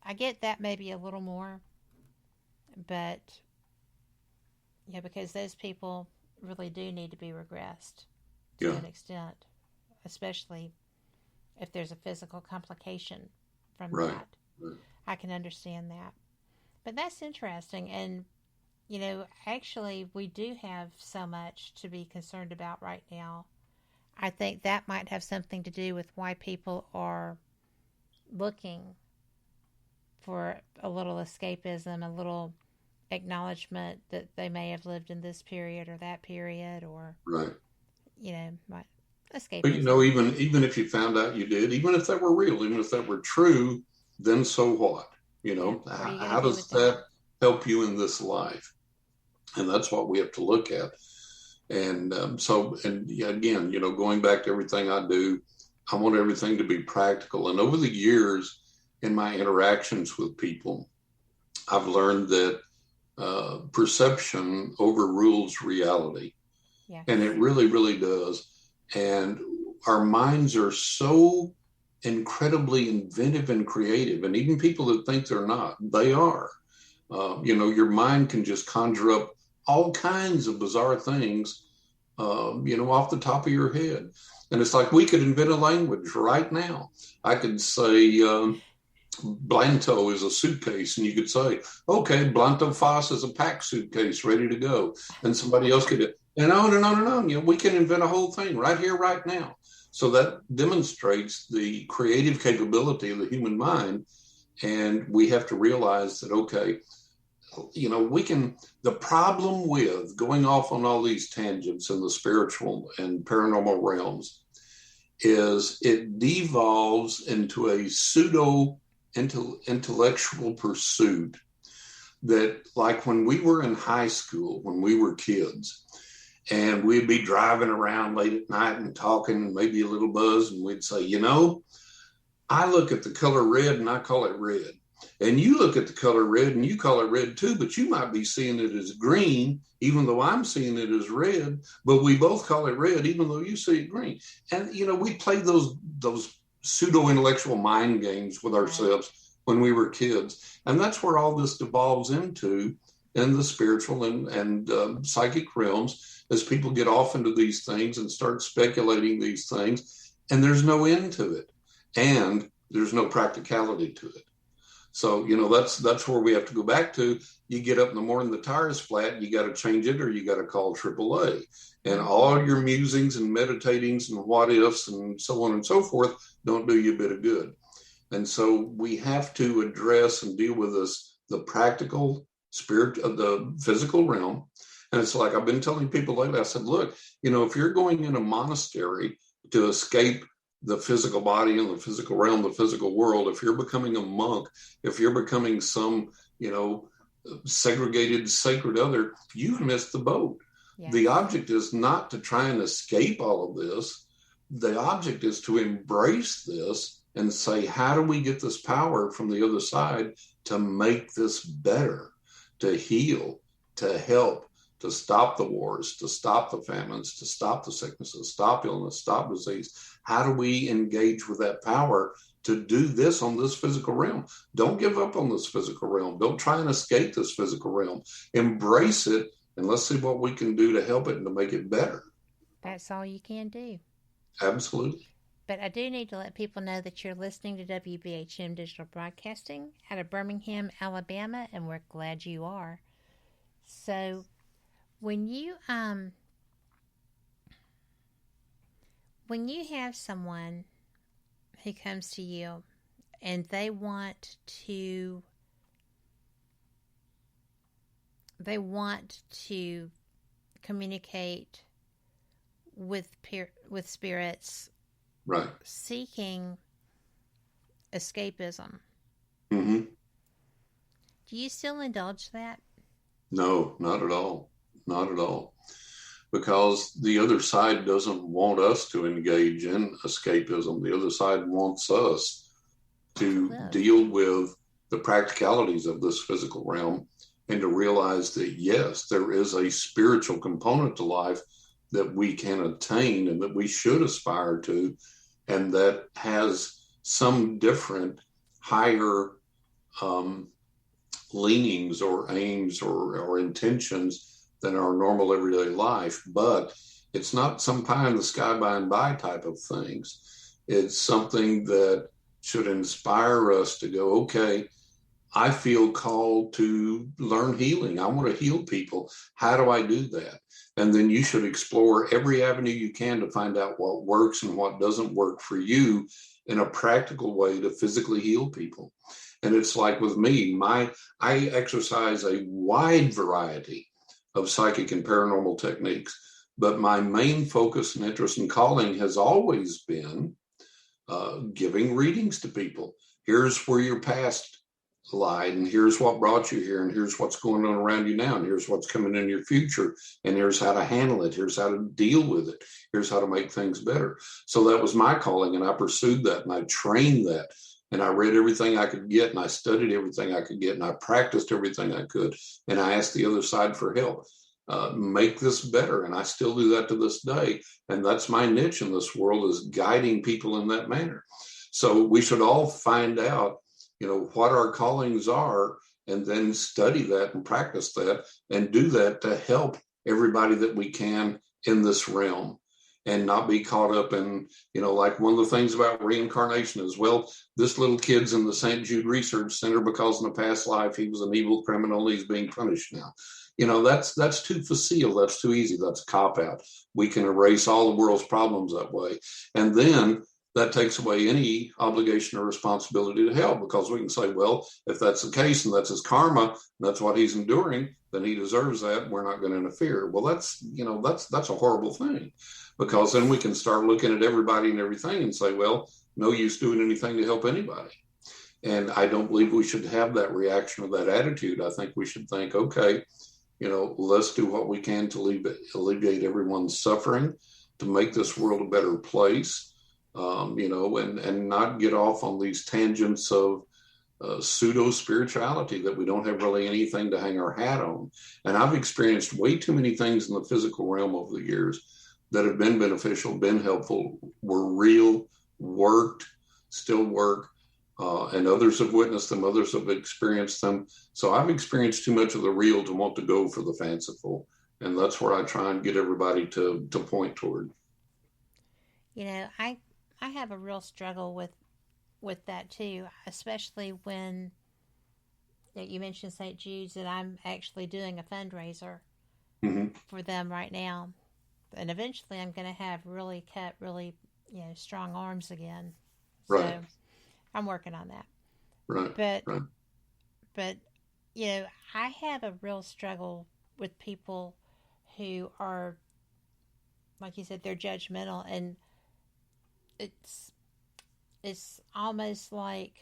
I get that maybe a little more. But, because those people really do need to be regressed to an extent, especially if there's a physical complication from that. Right. I can understand that. But that's interesting. And, actually we do have so much to be concerned about right now. I think that might have something to do with why people are looking for a little escapism, a little acknowledgement that they may have lived in this period or that period, or, right. Escapism. But even if you found out you did, even if that were real, even if that were true, then so what? How does that help you in this life? And that's what we have to look at. And again, going back to everything I do, I want everything to be practical. And over the years, in my interactions with people, I've learned that perception overrules reality. Yeah. And it really, really does. And our minds are so incredibly inventive and creative. And even people that think they're not, they are. Your mind can just conjure up all kinds of bizarre things, off the top of your head. And it's like we could invent a language right now. I could say, Blanto is a suitcase, and you could say, okay, Blanto Foss is a packed suitcase ready to go. And somebody else could, no. We can invent a whole thing right here, right now. So that demonstrates the creative capability of the human mind. And we have to realize that, okay, the problem with going off on all these tangents in the spiritual and paranormal realms is it devolves into a pseudo intellectual pursuit that, like when we were in high school, when we were kids, and we'd be driving around late at night and talking and maybe a little buzz, and we'd say, I look at the color red and I call it red. And you look at the color red and you call it red too, but you might be seeing it as green, even though I'm seeing it as red, but we both call it red, even though you see it green. And, we played those pseudo-intellectual mind games with ourselves when we were kids. And that's where all this devolves into in the spiritual and psychic realms, as people get off into these things and start speculating these things, and there's no end to it. And there's no practicality to it. So, that's where we have to go back to. You get up in the morning, the tire is flat, you got to change it, or you got to call AAA. And all your musings and meditatings and what ifs and so on and so forth don't do you a bit of good. And so we have to address and deal with the practical spirit of the physical realm. And it's like I've been telling people lately, I said, look, if you're going in a monastery to escape the physical body and the physical realm, the physical world, if you're becoming a monk, if you're becoming some, segregated sacred other, you've missed the boat. Yeah. The object is not to try and escape all of this. The object is to embrace this and say, how do we get this power from the other side to make this better, to heal, to help, to stop the wars, to stop the famines, to stop the sicknesses, stop illness, stop disease? How do we engage with that power to do this on this physical realm? Don't give up on this physical realm. Don't try and escape this physical realm. Embrace it and let's see what we can do to help it and to make it better. That's all you can do. Absolutely. But I do need to let people know that you're listening to WBHM Digital Broadcasting out of Birmingham, Alabama, and we're glad you are. So when you have someone who comes to you and they want to communicate with spirits, right, seeking escapism, mm-hmm. Do you still indulge that? No, not at all. Not at all. Because the other side doesn't want us to engage in escapism. The other side wants us to deal with the practicalities of this physical realm and to realize that, yes, there is a spiritual component to life that we can attain and that we should aspire to, and that has some different higher leanings or aims or intentions than our normal everyday life. But it's not some pie in the sky by and by type of things. It's something that should inspire us to go, okay, I feel called to learn healing. I want to heal people. How do I do that? And then you should explore every avenue you can to find out what works and what doesn't work for you in a practical way to physically heal people. And it's like with me, I exercise a wide variety of psychic and paranormal techniques, but my main focus and interest and calling has always been giving readings to people. Here's where your past lied, and here's what brought you here, and here's what's going on around you now, and here's what's coming in your future, and here's how to handle it, here's how to deal with it, here's how to make things better. So that was my calling, and I pursued that, and I trained that, and I read everything I could get, and I studied everything I could get, and I practiced everything I could, and I asked the other side for help. Make this better, and I still do that to this day, and that's my niche in this world, is guiding people in that manner. So we should all find out, what our callings are, and then study that and practice that and do that to help everybody that we can in this realm, and not be caught up in, like one of the things about reincarnation is, well, this little kid's in the St. Jude Research Center because in a past life he was an evil criminal. He's being punished now. That's too facile. That's too easy. That's a cop-out. We can erase all the world's problems that way. And then that takes away any obligation or responsibility to help, because we can say, well, if that's the case and that's his karma, and that's what he's enduring, then he deserves that. We're not going to interfere. Well, that's a horrible thing, because then we can start looking at everybody and everything and say, well, no use doing anything to help anybody. And I don't believe we should have that reaction or that attitude. I think we should think, okay, let's do what we can to alleviate everyone's suffering, to make this world a better place. And not get off on these tangents of pseudo spirituality that we don't have really anything to hang our hat on. And I've experienced way too many things in the physical realm over the years that have been beneficial, been helpful, were real, worked, still work, and others have witnessed them, others have experienced them. So I've experienced too much of the real to want to go for the fanciful. And that's where I try and get everybody to point toward. I have a real struggle with that too, especially when you mentioned St. Jude's, and I'm actually doing a fundraiser for them right now, and eventually I'm going to have really strong arms again. Right. So I'm working on that. Right. But I have a real struggle with people who are, like you said, they're judgmental, and it's almost like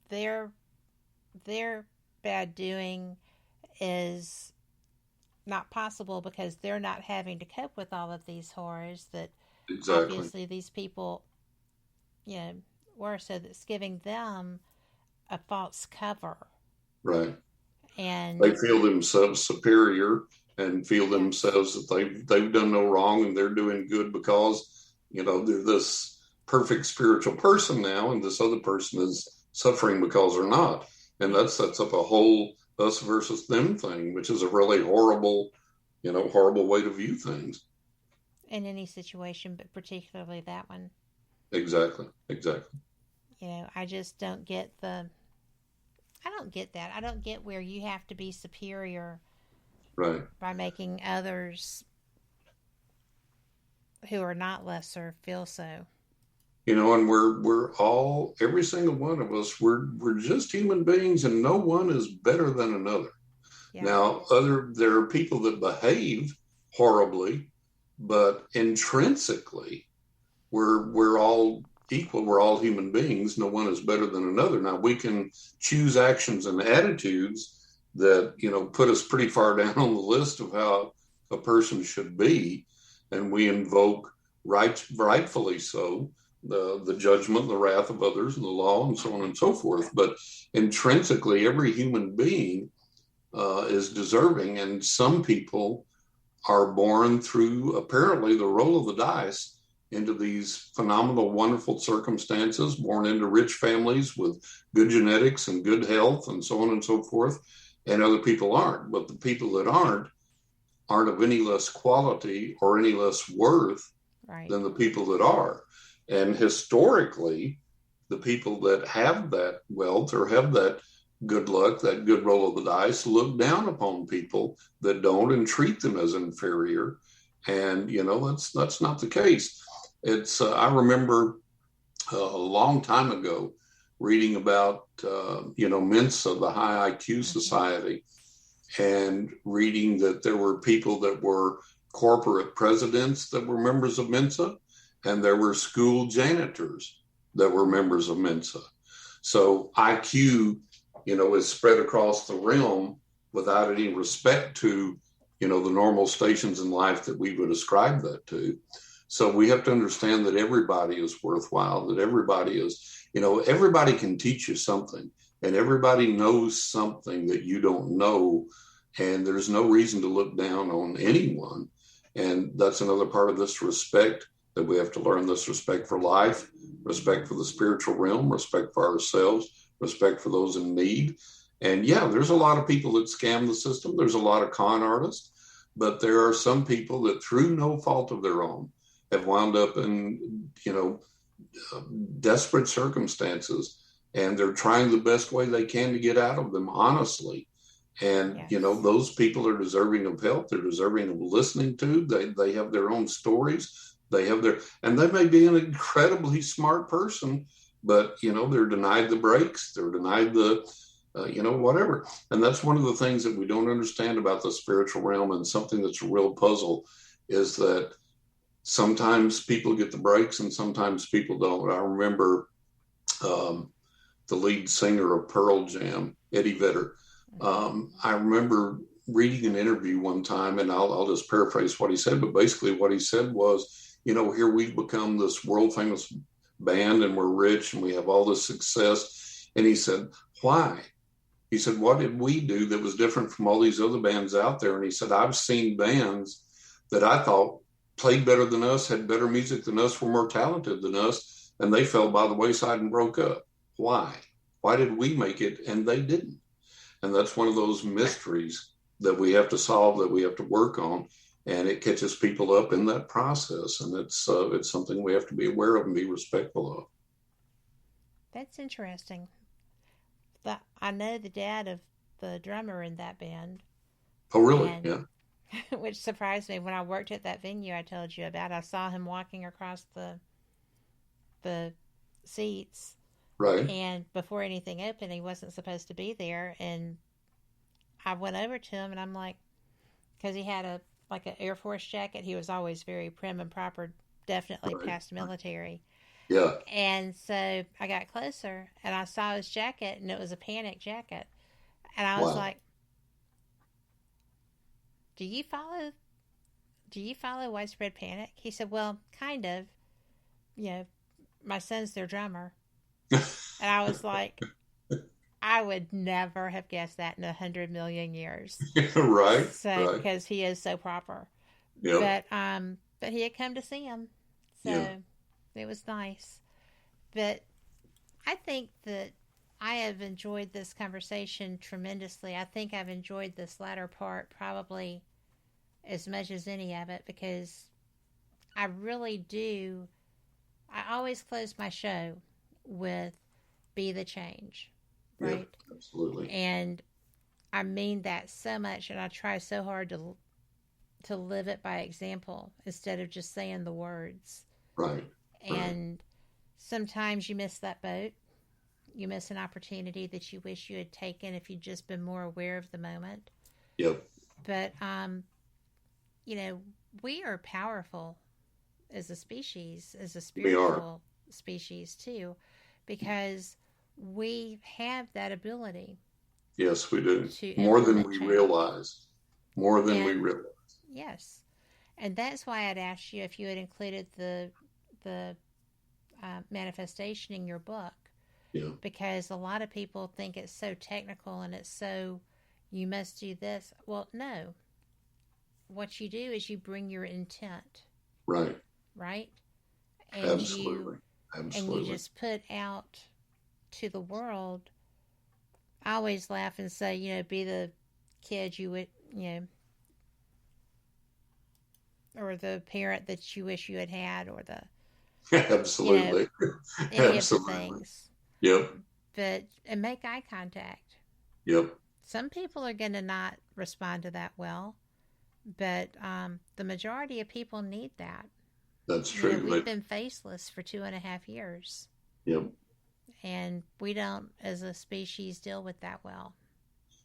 their bad doing is not possible because they're not having to cope with all of these horrors that obviously these people were, so that's giving them a false cover. Right. And they feel themselves superior and feel themselves that they've done no wrong and they're doing good because they're this perfect spiritual person now, and this other person is suffering because they're not. And that sets up a whole us versus them thing, which is a really horrible, horrible way to view things. In any situation, but particularly that one. Exactly. I just don't get I don't get that. I don't get where you have to be superior, right, by making others who are not lesser feel so. And we're all, every single one of us, we're just human beings, and no one is better than another. Yeah. Now, there are people that behave horribly, but intrinsically, we're all equal. We're all human beings. No one is better than another. Now, we can choose actions and attitudes that, put us pretty far down on the list of how a person should be. And we invoke, rightfully so, the judgment, the wrath of others, and the law, and so on and so forth. But intrinsically, every human being is deserving. And some people are born through, apparently, the roll of the dice into these phenomenal, wonderful circumstances, born into rich families with good genetics and good health, and so on and so forth. And other people aren't. But the people that aren't of any less quality or any less worth than the people that are. And historically, the people that have that wealth or have that good luck, that good roll of the dice, look down upon people that don't and treat them as inferior. And, that's not the case. It's, I remember a long time ago reading about, Mensa, the High IQ Society, and reading that there were people that were corporate presidents that were members of Mensa, and there were school janitors that were members of Mensa. So IQ, is spread across the realm without any respect to, the normal stations in life that we would ascribe that to. So we have to understand that everybody is worthwhile, that everybody is, everybody can teach you something, and everybody knows something that you don't know. And there's no reason to look down on anyone. And that's another part of this respect that we have to learn, this respect for life, respect for the spiritual realm, respect for ourselves, respect for those in need. And yeah, there's a lot of people that scam the system. There's a lot of con artists, but there are some people that through no fault of their own have wound up in, desperate circumstances, and they're trying the best way they can to get out of them, honestly. And, those people are deserving of help. They're deserving of listening to. They have their own stories. And they may be an incredibly smart person, but, they're denied the breaks. They're denied the, whatever. And that's one of the things that we don't understand about the spiritual realm, and something that's a real puzzle is that sometimes people get the breaks and sometimes people don't. I remember the lead singer of Pearl Jam, Eddie Vedder. I remember reading an interview one time, and I'll just paraphrase what he said, but basically what he said was, here we've become this world famous band, and we're rich and we have all this success. And he said, why? He said, what did we do that was different from all these other bands out there? And he said, I've seen bands that I thought played better than us, had better music than us, were more talented than us, and they fell by the wayside and broke up. Why? Why did we make it and they didn't? And that's one of those mysteries that we have to solve, that we have to work on, and it catches people up in that process. And it's something we have to be aware of and be respectful of. That's interesting. I know the dad of the drummer in that band. Oh, really? Yeah. Which surprised me. When I worked at that venue I told you about, I saw him walking across the seats. Right. And before anything opened, he wasn't supposed to be there. And I went over to him, and I'm like, because he had an Air Force jacket. He was always very prim and proper, definitely past military. Yeah. And so I got closer, and I saw his jacket, and it was a Panic jacket. And I was like, Do you follow widespread panic? He said, well, kind of. My son's their drummer. And I was like, I would never have guessed that in 100 million years. Right. So, because he is so proper. Yep. But he had come to see him. So it was nice. But I think that I have enjoyed this conversation tremendously. I think I've enjoyed this latter part probably as much as any of it, because I really do. I always close my show with "Be the change," right? Yeah, absolutely. And I mean that so much, and I try so hard to live it by example instead of just saying the words. Right. And sometimes you miss that boat. You miss an opportunity that you wish you had taken if you'd just been more aware of the moment. Yep. But, you know, we are powerful as a species, as a spiritual species too, because we have that ability. Yes, we do. More than we realize. More than we realize. Yes. And that's why I'd asked you if you had included the manifestation in your book. Yeah. Because a lot of people think it's so technical and it's so, you must do this. Well, no. What you do is you bring your intent. Right. Right? And Absolutely. Absolutely. And you just put out to the world. I always laugh and say, you know, be the kid you would, you know, or the parent that you wish you had had, or the Absolutely. You know, any Absolutely. of the things. Yep. And make eye contact. Yep. Some people are going to not respond to that well, but the majority of people need that. That's true. You know, we've been faceless for 2.5 years. Yep. And we don't, as a species, deal with that well.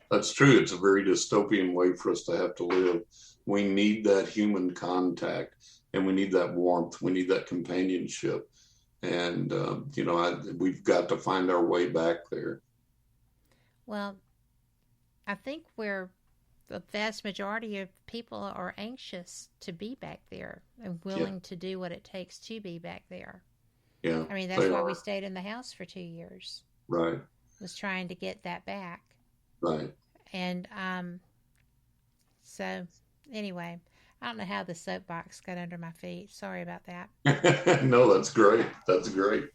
That's true. It's a very dystopian way for us to have to live. We need that human contact, and we need that warmth. We need that companionship. And, you know, we've got to find our way back there. Well, I think the vast majority of people are anxious to be back there and willing to do what it takes to be back there. Yeah. I mean, that's why we stayed in the house for 2 years. Right. Was trying to get that back. Right. And so anyway, I don't know how the soapbox got under my feet. Sorry about that. No, that's great. That's great.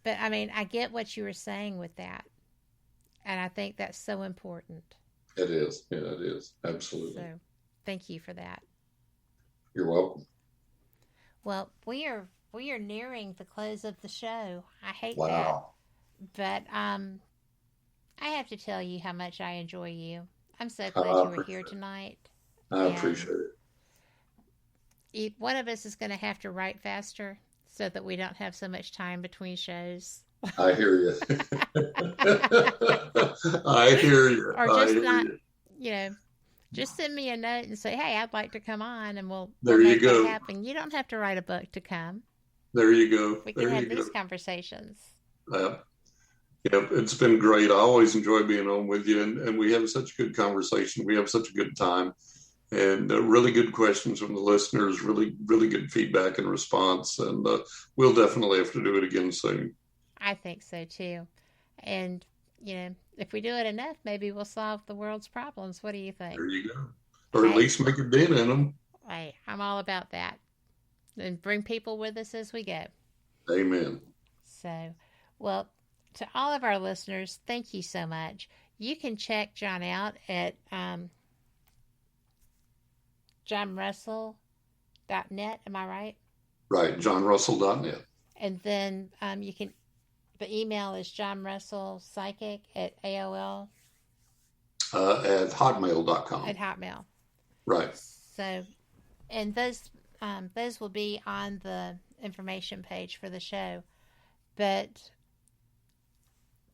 But I mean, I get what you were saying with that. And I think that's so important. It is. Yeah, it is. Absolutely. So thank you for that. You're welcome. Well, we are nearing the close of the show. I hate Wow. that. But I have to tell you how much I enjoy you. I'm so glad you were here tonight. I appreciate it. One of us is going to have to write faster so that we don't have so much time between shows. I hear you. I hear you. Or just not, you know, just send me a note and say, hey, I'd like to come on, and we'll make that happen. You don't have to write a book to come. There you go. We can have these conversations. Yep, it's been great. I always enjoy being on with you, and we have such a good conversation. We have such a good time, and really good questions from the listeners, really, really good feedback and response, and we'll definitely have to do it again soon. I think so, too. And, you know, if we do it enough, maybe we'll solve the world's problems. What do you think? There you go. Or at least make a dent in them. Hey, I'm all about that. And bring people with us as we go. Amen. So, well, to all of our listeners, thank you so much. You can check John out at johnrussell.net. Am I right? Right, johnrussell.net. And then the email is johnrussellpsychic at AOL. At hotmail.com. At Hotmail. Right. So, and those will be on the information page for the show. But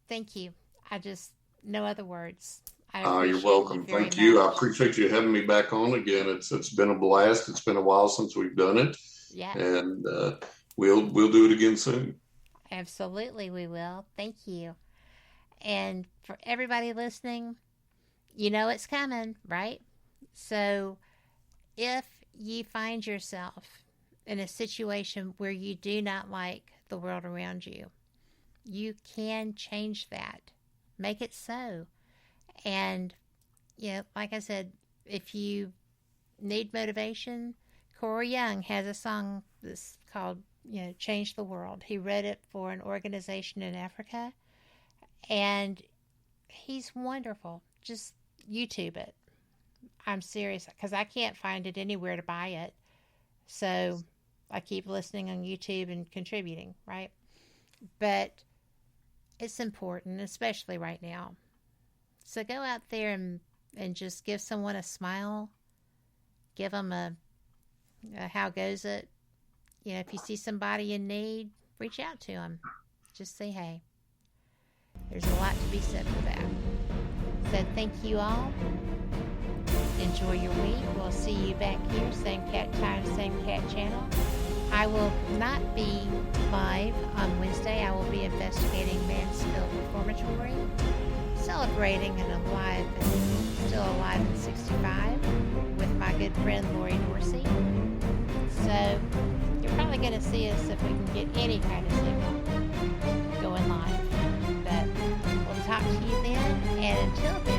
thank you. No other words. You're welcome. Thank you. I appreciate you having me back on again. It's been a blast. It's been a while since we've done it. Yeah. And we'll do it again soon. Absolutely, we will. Thank you. And for everybody listening, you know it's coming, right? So if you find yourself in a situation where you do not like the world around you, you can change that. Make it so. And, you know, like I said, if you need motivation, Corey Young has a song that's called, you know, Change the World. He wrote it for an organization in Africa, And he's wonderful. Just YouTube it. I'm serious, because I can't find it anywhere to buy it. So I keep listening on YouTube and contributing, right? But it's important, especially right now. So go out there and just give someone a smile. Give them a how goes it? You know, if you see somebody in need, reach out to them. Just say hey. There's a lot to be said for that. So thank you all. Enjoy your week. We'll see you back here, same cat time, same cat channel. I will not be live on Wednesday. I will be investigating Mansfield Reformatory, celebrating and alive, and still alive in 65, with my good friend Lori Dorsey. So you're probably going to see us if we can get any kind of signal going live. But we'll talk to you then, and until then,